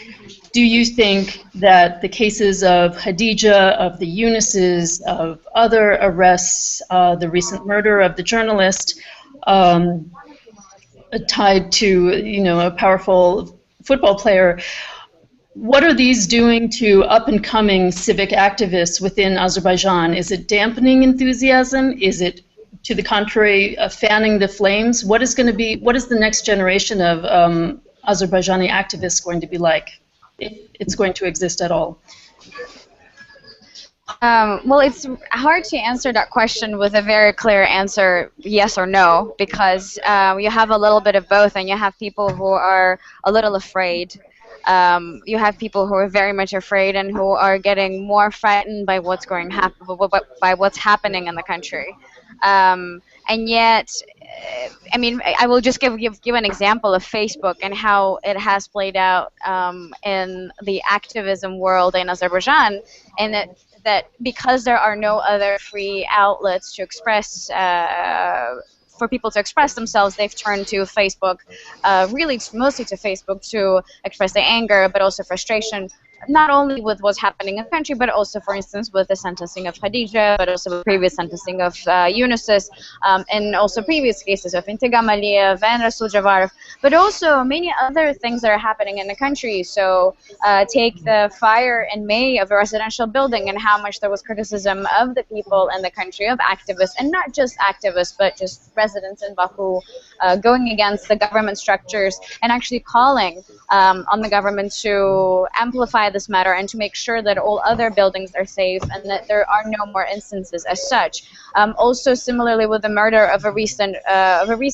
do you think that the cases of Khadija, of the Yunuses, of other arrests, the recent murder of the journalist, tied to a powerful football player, what are these doing to up-and-coming civic activists within Azerbaijan? Is it dampening enthusiasm? Is it, to the contrary, fanning the flames? What is the next generation of Azerbaijani activists going to be like, if it's going to exist at all? Well, it's hard to answer that question with a very clear answer, yes or no, because you have a little bit of both, and you have people who are a little afraid. You have people who are very much afraid and who are getting more frightened by what's by what's happening in the country. And yet, I mean, I will just give an example of Facebook and how it has played out in the activism world in Azerbaijan, and that because there are no other free outlets to express for people to express themselves, they've turned to Facebook, really mostly to Facebook, to express their anger, but also frustration, not only with what's happening in the country, but also, for instance, with the sentencing of Khadija, but also the previous sentencing of Yunus, and also previous cases of Intigam Aliyev and Rasul Javarov, but also many other things that are happening in the country. So take the fire in May of a residential building and how much there was criticism of the people in the country, of activists, and not just activists, but just residents in Baku, going against the government structures and actually calling on the government to amplify this matter and to make sure that all other buildings are safe and that there are no more instances as such. Also, similarly with the murder of a recent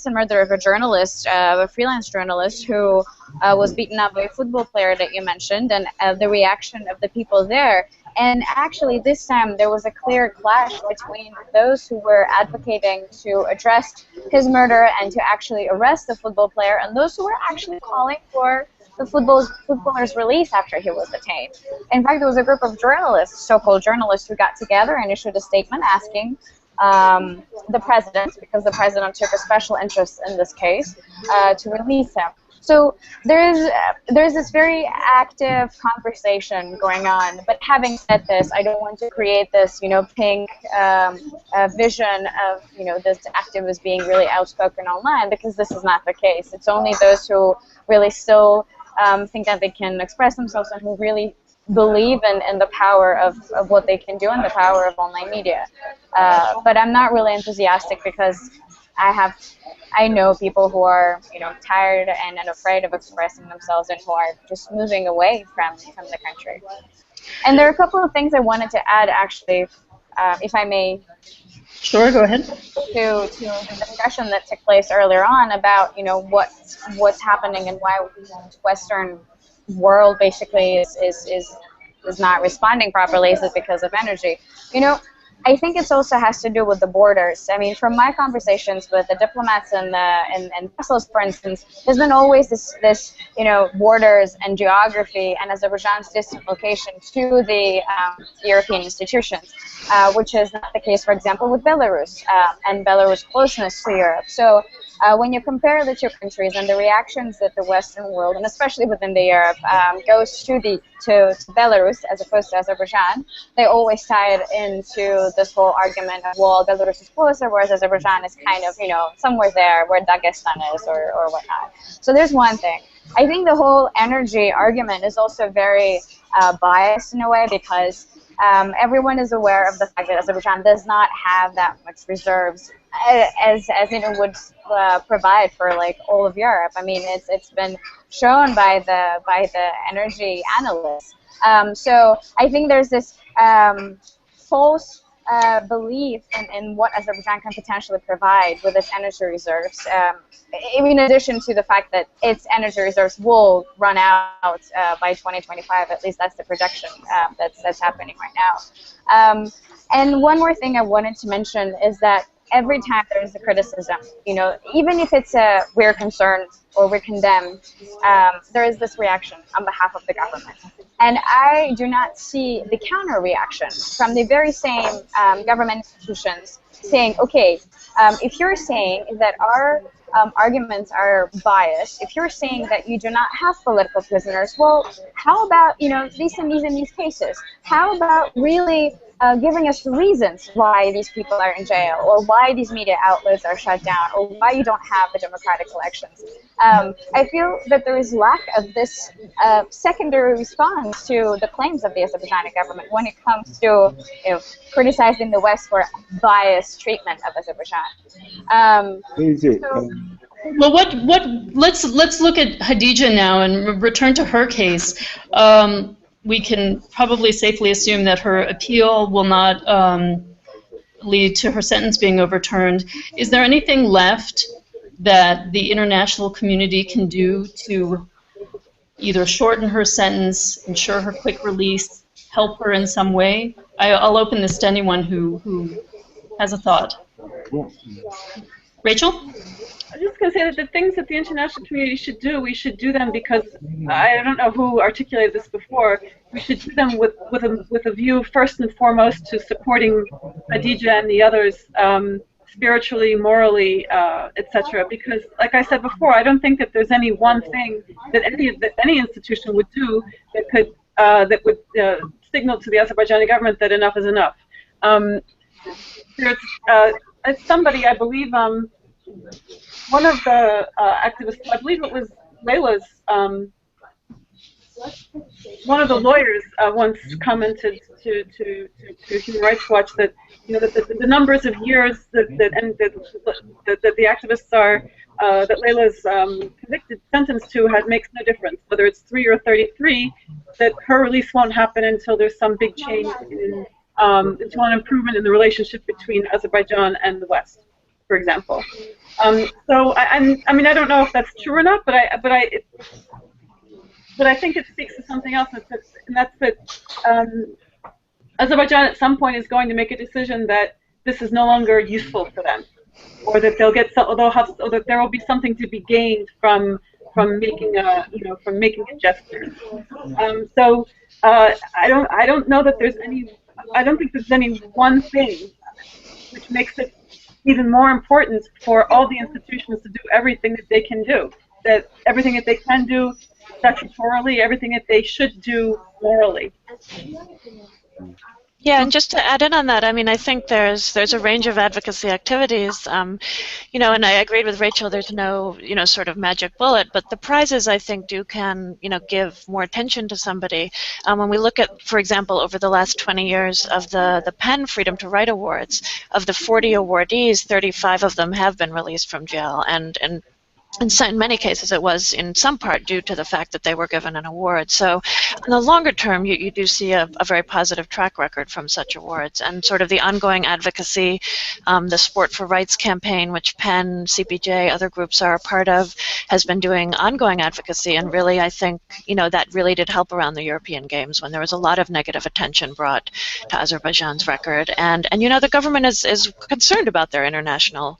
murder of a journalist, a freelance journalist who was beaten up by a football player that you mentioned, and the reaction of the people there. And actually, this time there was a clear clash between those who were advocating to address his murder and to actually arrest the football player, and those who were actually calling for the footballer's release after he was detained. In fact, there was a group of journalists, so-called journalists, who got together and issued a statement asking the president, because the president took a special interest in this case, to release him. So there's this very active conversation going on. But having said this, I don't want to create this, pink vision of, this activist being really outspoken online, because this is not the case. It's only those who really still think that they can express themselves and who really believe in the power of what they can do and the power of online media. But I'm not really enthusiastic because I know people who are, tired and afraid of expressing themselves and who are just moving away from the country. And there are a couple of things I wanted to add, actually, if I may. Sure, go ahead. To the discussion that took place earlier on about, what's happening and why the Western world basically is not responding properly. Is it because of energy? I think it also has to do with the borders. I mean, from my conversations with the diplomats in Brussels, for instance, there's been always this borders and geography and Azerbaijan's distant location to the European institutions, which is not the case, for example, with Belarus and Belarus' closeness to Europe. So when you compare the two countries and the reactions that the Western world, and especially within the Europe, goes to Belarus as opposed to Azerbaijan, they always tie it into this whole argument of, well, Belarus is closer, whereas Azerbaijan is kind of, somewhere there where Dagestan is or whatnot. So there's one thing. I think the whole energy argument is also very biased in a way, because everyone is aware of the fact that Azerbaijan does not have that much reserves as it would provide for all of Europe. I mean, it's been shown by the energy analysts. So I think there's this false belief in what Azerbaijan can potentially provide with its energy reserves. In addition to the fact that its energy reserves will run out by 2025, at least that's the projection that's happening right now. And one more thing I wanted to mention is that every time there is a criticism, even if it's we're concerned or we're condemned, there is this reaction on behalf of the government. And I do not see the counter reaction from the very same government institutions saying, okay, if you're saying that our arguments are biased, if you're saying that you do not have political prisoners, well, how about, these and these cases? How about really giving us the reasons why these people are in jail, or why these media outlets are shut down, or why you don't have the democratic elections? I feel that there is lack of this secondary response to the claims of the Azerbaijani government when it comes to criticizing the West for biased treatment of Azerbaijan. Well, let's look at Khadija now and return to her case. We can probably safely assume that her appeal will not lead to her sentence being overturned. Is there anything left that the international community can do to either shorten her sentence, ensure her quick release, help her in some way? I'll open this to anyone who has a thought. Rachel? I was just going to say that the things that the international community should do, we should do them because I don't know who articulated this before. We should do them with a view first and foremost to supporting Khadija and the others spiritually, morally, etc. Because, like I said before, I don't think that there's any one thing that any institution would do that would signal to the Azerbaijani government that enough is enough. There's somebody, I believe. One of the activists, I believe it was Layla's, one of the lawyers once commented to Human Rights Watch that that the numbers of years that the activists are that Layla's convicted sentence to makes no difference, whether it's 3 or 33. That her release won't happen until there's some big change until an improvement in the relationship between Azerbaijan and the West, for example. So I mean I don't know if that's true or not, but I think it speaks to something else, and that's that Azerbaijan at some point is going to make a decision that this is no longer useful for them, or that or that there will be something to be gained from making a gesture. So I don't know that there's any. I don't think there's any one thing which makes it even more important for all the institutions to do everything that they can do. That everything that they can do statutorily, everything that they should do morally. Yeah, and just to add in on that, I mean, I think there's a range of advocacy activities, and I agreed with Rachel. There's no, sort of magic bullet, but the prizes I think can, give more attention to somebody. When we look at, for example, over the last 20 years of the PEN Freedom to Write Awards, of the 40 awardees, 35 of them have been released from jail, and in many cases, it was in some part due to the fact that they were given an award. So in the longer term, you do see a very positive track record from such awards. And sort of the ongoing advocacy, the Sport for Rights campaign, which PEN, CPJ, other groups are a part of, has been doing ongoing advocacy. And really, I think, that really did help around the European Games when there was a lot of negative attention brought to Azerbaijan's record. And the government is concerned about their international,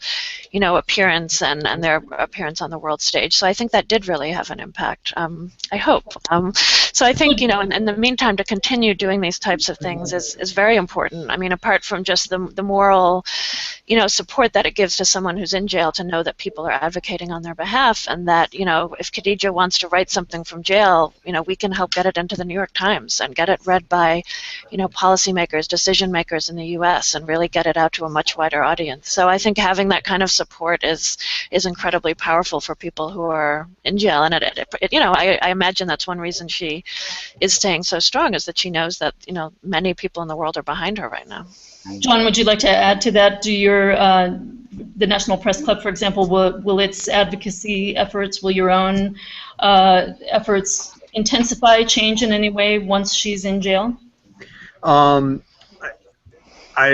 appearance and their appearance on the world stage. So I think that did really have an impact, I hope. So I think, in the meantime, to continue doing these types of things is very important. I mean, apart from just the moral, support that it gives to someone who's in jail to know that people are advocating on their behalf, and that, if Khadija wants to write something from jail, we can help get it into the New York Times and get it read by, policymakers, decision makers in the U.S. and really get it out to a much wider audience. So I think having that kind of support is incredibly powerful for people who are in jail, and I imagine that's one reason she is staying so strong, is that she knows that many people in the world are behind her right now. John, would you like to add to that? Do the National Press Club, for example, will its advocacy efforts, will your own efforts intensify, change in any way once she's in jail?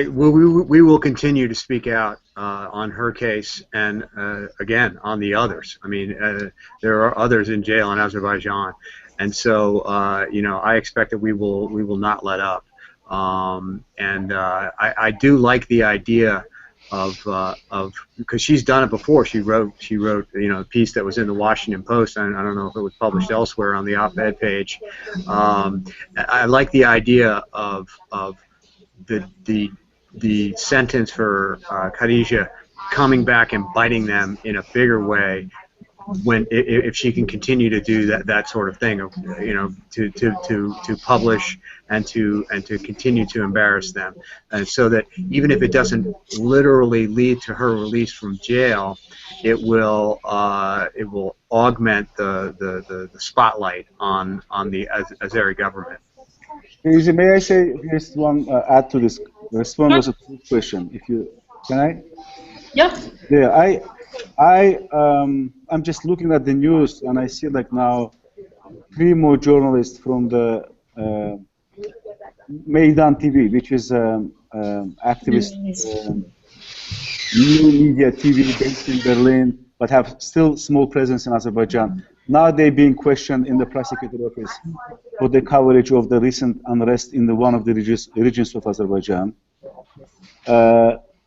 We will continue to speak out on her case, and again on the others. I mean, there are others in jail in Azerbaijan, and so I expect that we will not let up. And I do like the idea of because she's done it before. She wrote a piece that was in the Washington Post, and I don't know if it was published elsewhere on the op-ed page. I like the idea of the sentence for Khadija coming back and biting them in a bigger way if she can continue to do that sort of thing, to publish and to continue to embarrass them, and so that even if it doesn't literally lead to her release from jail, it will augment the spotlight on the Azeri government. May I say just one add to this? The response was a good question. Can I? Yeah. Yeah, I'm just looking at the news and I see like now 3 more journalists from the Meydan TV, which is activist new media TV based in Berlin, but have still small presence in Azerbaijan. Now they're being questioned in the prosecutor office for the coverage of the recent unrest in one of the regions of Azerbaijan.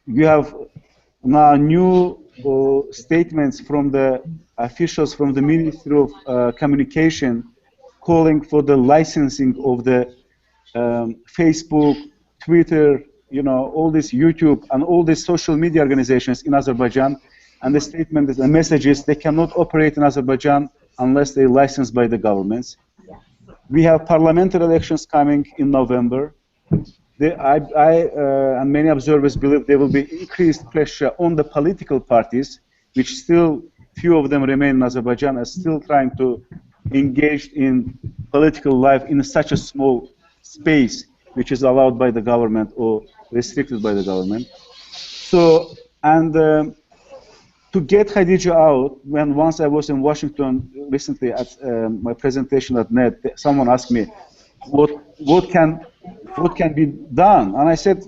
We have now new statements from the officials from the Ministry of Communication calling for the licensing of the Facebook, Twitter, all this YouTube and all these social media organizations in Azerbaijan. And the statement, the message is they cannot operate in Azerbaijan unless they're licensed by the governments. We have parliamentary elections coming in November. And many observers believe there will be increased pressure on the political parties, which still few of them remain in Azerbaijan, are still trying to engage in political life in such a small space, which is allowed by the government or restricted by the government. So, and to get Khadija out, once I was in Washington recently at my presentation at NET, someone asked me, what can be done? And I said,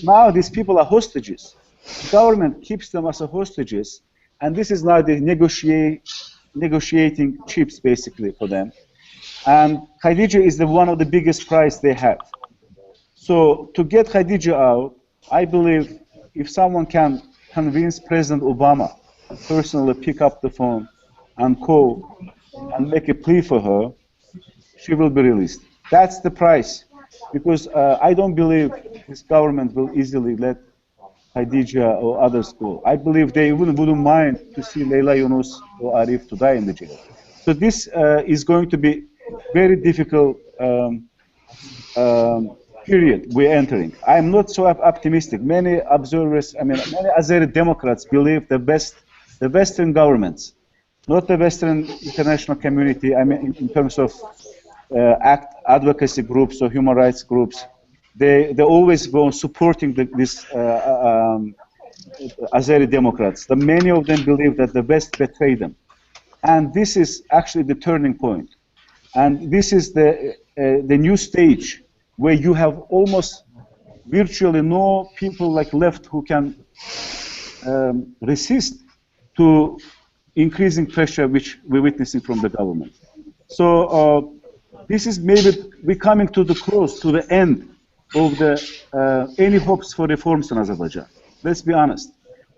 now these people are hostages. The government keeps them as hostages, and this is now the negotiating chips basically for them. And Khadija is one of the biggest prize they have. So to get Khadija out, I believe if someone can convince President Obama personally pick up the phone and call and make a plea for her, she will be released. That's the price. Because I don't believe this government will easily let Khadija or others go. I believe they wouldn't mind to see Leyla Yunus or Arif to die in the jail. So this is going to be very difficult period we're entering. I'm not so optimistic. Many observers, many Azeri Democrats believe the Western governments, not the Western international community, in terms of advocacy groups or human rights groups, they always go on supporting these Azeri Democrats. Many of them believe that the West betrayed them. And this is actually the turning point. And this is the new stage where you have almost virtually no people left who can resist to increasing pressure which we're witnessing from the government. So this is maybe we're coming to the end of any hopes for reforms in Azerbaijan. Let's be honest.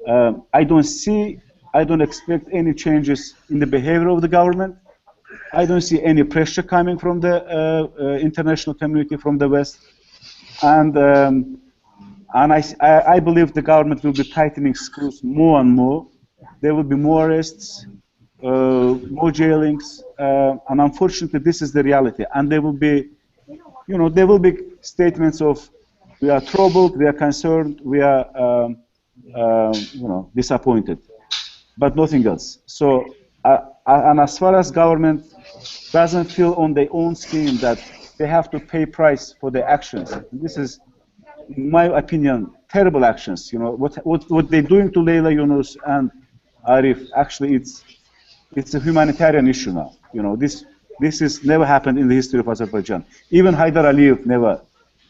I don't expect any changes in the behavior of the government. I don't see any pressure coming from the international community, from the West. And I believe the government will be tightening screws more and more. There will be more arrests, more jailings, and unfortunately, this is the reality. And there will be, statements of, we are troubled, we are concerned, we are, disappointed, but nothing else. So, and as far as government doesn't feel on their own skin that they have to pay price for their actions, this is, in my opinion, terrible actions. What they're doing to Leyla Yunus and Arif, actually, it's a humanitarian issue now. This is never happened in the history of Azerbaijan. Even Haydar Aliyev never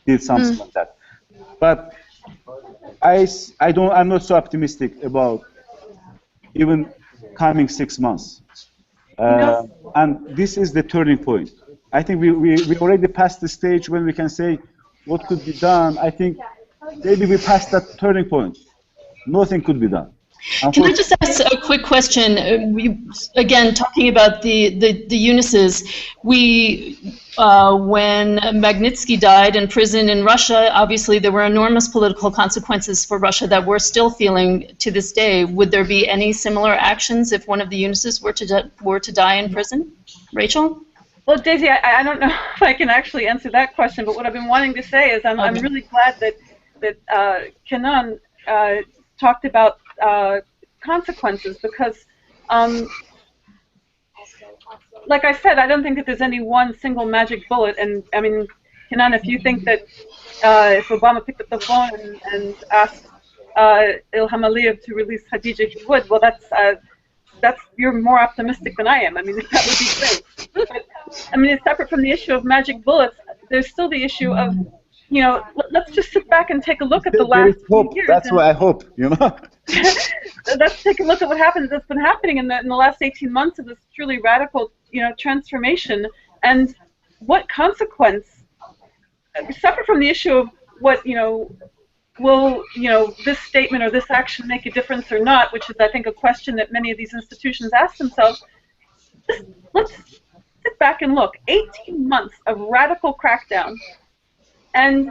did something like that. But I'm not so optimistic about even coming 6 months. And this is the turning point. I think we already passed the stage when we can say what could be done. I think maybe we passed that turning point. Nothing could be done. Can I just ask a quick question? Again, talking about the Yunuses, when Magnitsky died in prison in Russia, obviously there were enormous political consequences for Russia that we're still feeling to this day. Would there be any similar actions if one of the Yunuses were to die in prison? Rachel? Well, Daisy, I don't know if I can actually answer that question, but what I've been wanting to say is I'm really glad that Kenan talked about consequences, because like I said, I don't think that there's any one single magic bullet. And I mean, Kenan, if you think that if Obama picked up the phone and asked Ilham Aliyev to release Khadija, he would. Well, that's you're more optimistic than I am. I mean, that would be great. But I mean, it's separate from the issue of magic bullets. There's still the issue of, let's just sit back and take a look at the last few years. That's what I hope, Let's take a look at what happened. That's been happening in the last 18 months of this truly radical, transformation, and what consequence, separate from the issue of what, will this statement or this action make a difference or not, which is, I think, a question that many of these institutions ask themselves. Let's sit back and look. 18 months of radical crackdown, and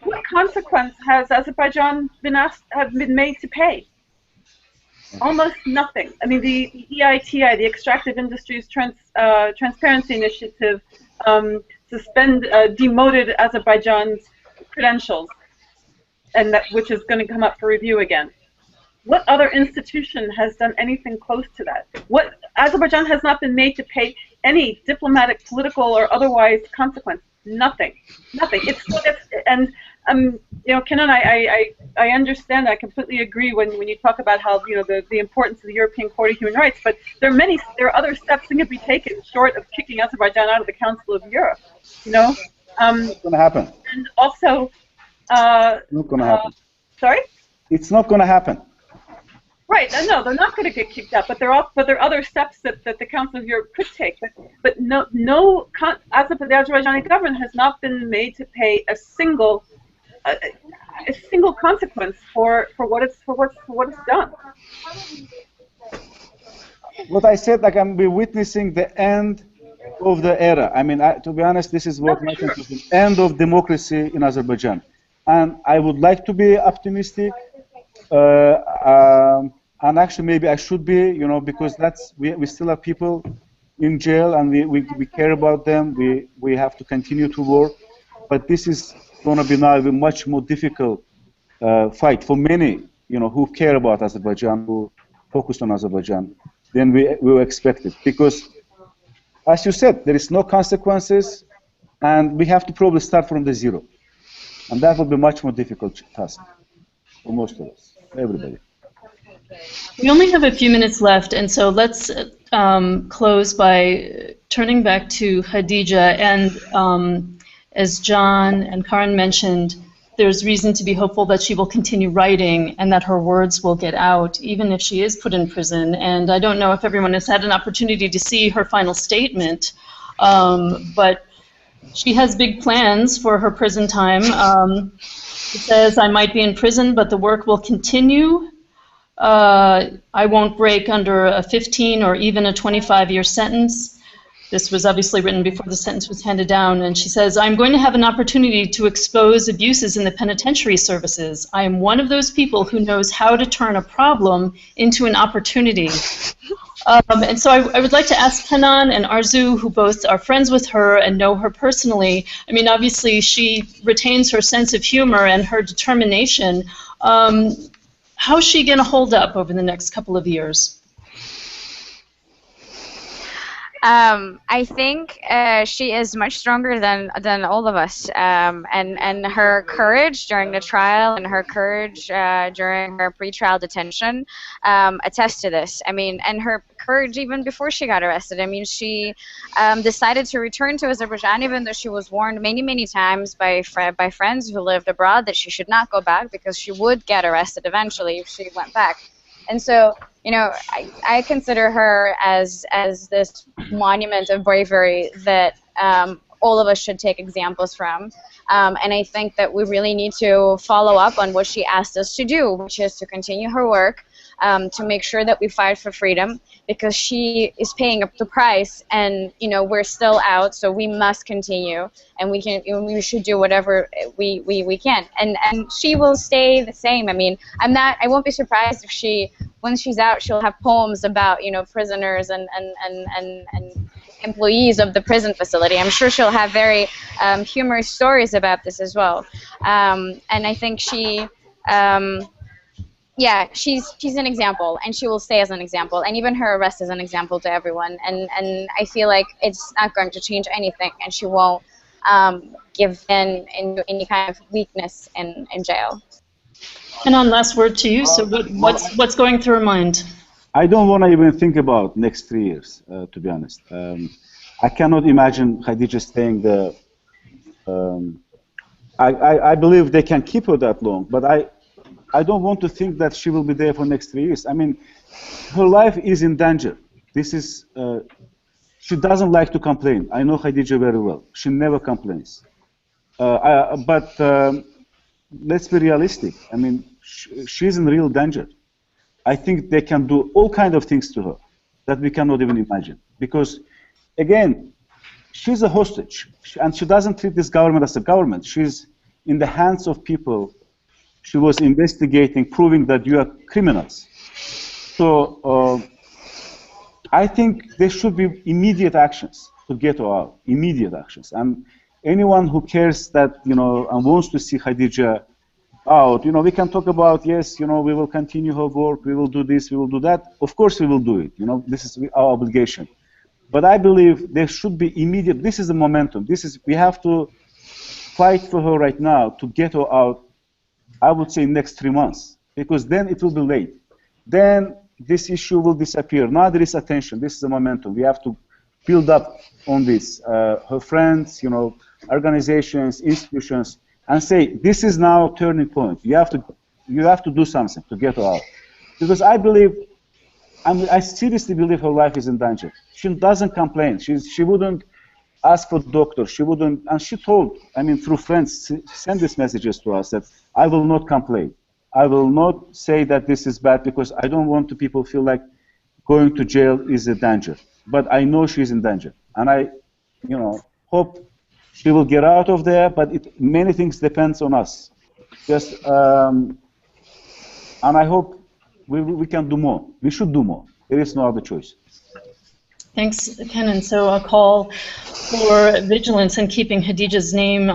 what consequence has Azerbaijan been made to pay? Almost nothing. I mean, the EITI, the Extractive Industries Transparency Initiative, demoted Azerbaijan's credentials, and which is going to come up for review again. What other institution has done anything close to that? What Azerbaijan has not been made to pay any diplomatic, political, or otherwise consequence. Nothing. Kenan, I understand. I completely agree when you talk about how the importance of the European Court of Human Rights. But there are other steps that can be taken short of kicking Azerbaijan out of the Council of Europe. It's going to happen. And also. It's not going to happen. Sorry? It's not going to happen. Right. No, they're not going to get kicked out. But there are other steps that the Council of Europe could take. But the Azerbaijani government has not been made to pay a single consequence for what it's done. What I said, we're witnessing the end of the era. I mean, to be honest, this is what my conclusion: end of democracy in Azerbaijan. And I would like to be optimistic, and actually maybe I should be, because we still have people in jail, and we care about them. We have to continue to work, but this is going to be now a much more difficult fight for many, who care about Azerbaijan, who focused on Azerbaijan, than we expected. Because, as you said, there is no consequences, and we have to probably start from the zero. And that will be much more difficult task for most of us, everybody. We only have a few minutes left, and so let's close by turning back to Khadija. And as John and Karin mentioned, there's reason to be hopeful that she will continue writing and that her words will get out, even if she is put in prison. And I don't know if everyone has had an opportunity to see her final statement, but she has big plans for her prison time. It says, "I might be in prison, but the work will continue. I won't break under a 15 or even a 25-year sentence." This was obviously written before the sentence was handed down. And she says, "I'm going to have an opportunity to expose abuses in the penitentiary services. I am one of those people who knows how to turn a problem into an opportunity." And so I would like to ask Kenan and Arzu, who both are friends with her and know her personally. I mean, obviously, she retains her sense of humor and her determination. How's she going to hold up over the next couple of years? I think she is much stronger than all of us, and her courage during the trial and her courage during her pretrial detention attest to this. I mean, and her courage even before she got arrested. I mean, she decided to return to Azerbaijan, even though she was warned many times by friends who lived abroad that she should not go back because she would get arrested eventually if she went back. And so, I consider her as this monument of bravery that all of us should take examples from. And I think that we really need to follow up on what she asked us to do, which is to continue her work, to make sure that we fight for freedom, because she is paying up the price, and we're still out, so we must continue, and we should do whatever we can, and she will stay the same. I mean, I won't be surprised if when she's out, she'll have poems about prisoners and employees of the prison facility. I'm sure she'll have very humorous stories about this as well, and I think she. Yeah, she's an example, and she will stay as an example, and even her arrest is an example to everyone, and I feel like it's not going to change anything, and she won't give in any kind of weakness in jail. Kenan, last word to you. So what's going through your mind? I don't want to even think about next 3 years, to be honest. I cannot imagine Khadija staying there. I believe they can keep her that long, but I don't want to think that she will be there for next 3 years. I mean, her life is in danger. This is, she doesn't like to complain. I know Khadija very well. She never complains. But let's be realistic. I mean, she's in real danger. I think they can do all kinds of things to her that we cannot even imagine. Because, again, she's a hostage, and she doesn't treat this government as a government. She's in the hands of people. She was investigating, proving that you are criminals. So I think there should be immediate actions to get her out, immediate actions. And anyone who cares that, you know, and wants to see Khadija out, you know, we can talk about, yes, you know, we will continue her work, we will do this, we will do that. Of course we will do it, you know, this is our obligation. But I believe there should be immediate, this is the momentum, we have to fight for her right now to get her out, I would say next 3 months, because then it will be late. Then this issue will disappear. Now there is attention, this is the momentum. We have to build up on this. Her friends, you know, organizations, institutions, and say, this is now a turning point. You have to do something to get her out. Because I believe, I seriously believe her life is in danger. She doesn't complain. She wouldn't ask for doctors. She wouldn't, and she told, I mean, through friends, send these messages to us that I will not complain. I will not say that this is bad because I don't want people feel like going to jail is a danger. But I know she's in danger, and I, you know, hope she will get out of there. But many things depends on us. Just, and I hope we can do more. We should do more. There is no other choice. Thanks, Kenan. So a call for vigilance and keeping Khadija's name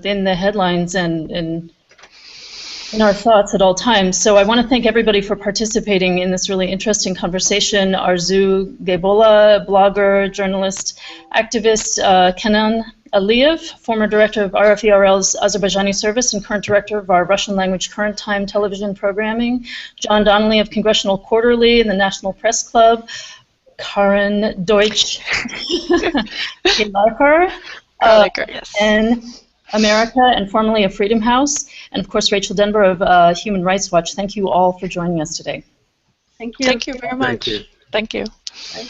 in the headlines and in our thoughts at all times. So I want to thank everybody for participating in this really interesting conversation. Arzu Gebola, blogger, journalist, activist, Kenan Aliyev, former director of RFE-RL's Azerbaijani service and current director of our Russian language current time television programming, John Donnelly of Congressional Quarterly and the National Press Club, Karen Deutsch, yes. and America, and formerly of Freedom House, and of course Rachel Denver of Human Rights Watch. Thank you all for joining us today. Thank you. Thank you very much. Thank you. Thank you. Bye.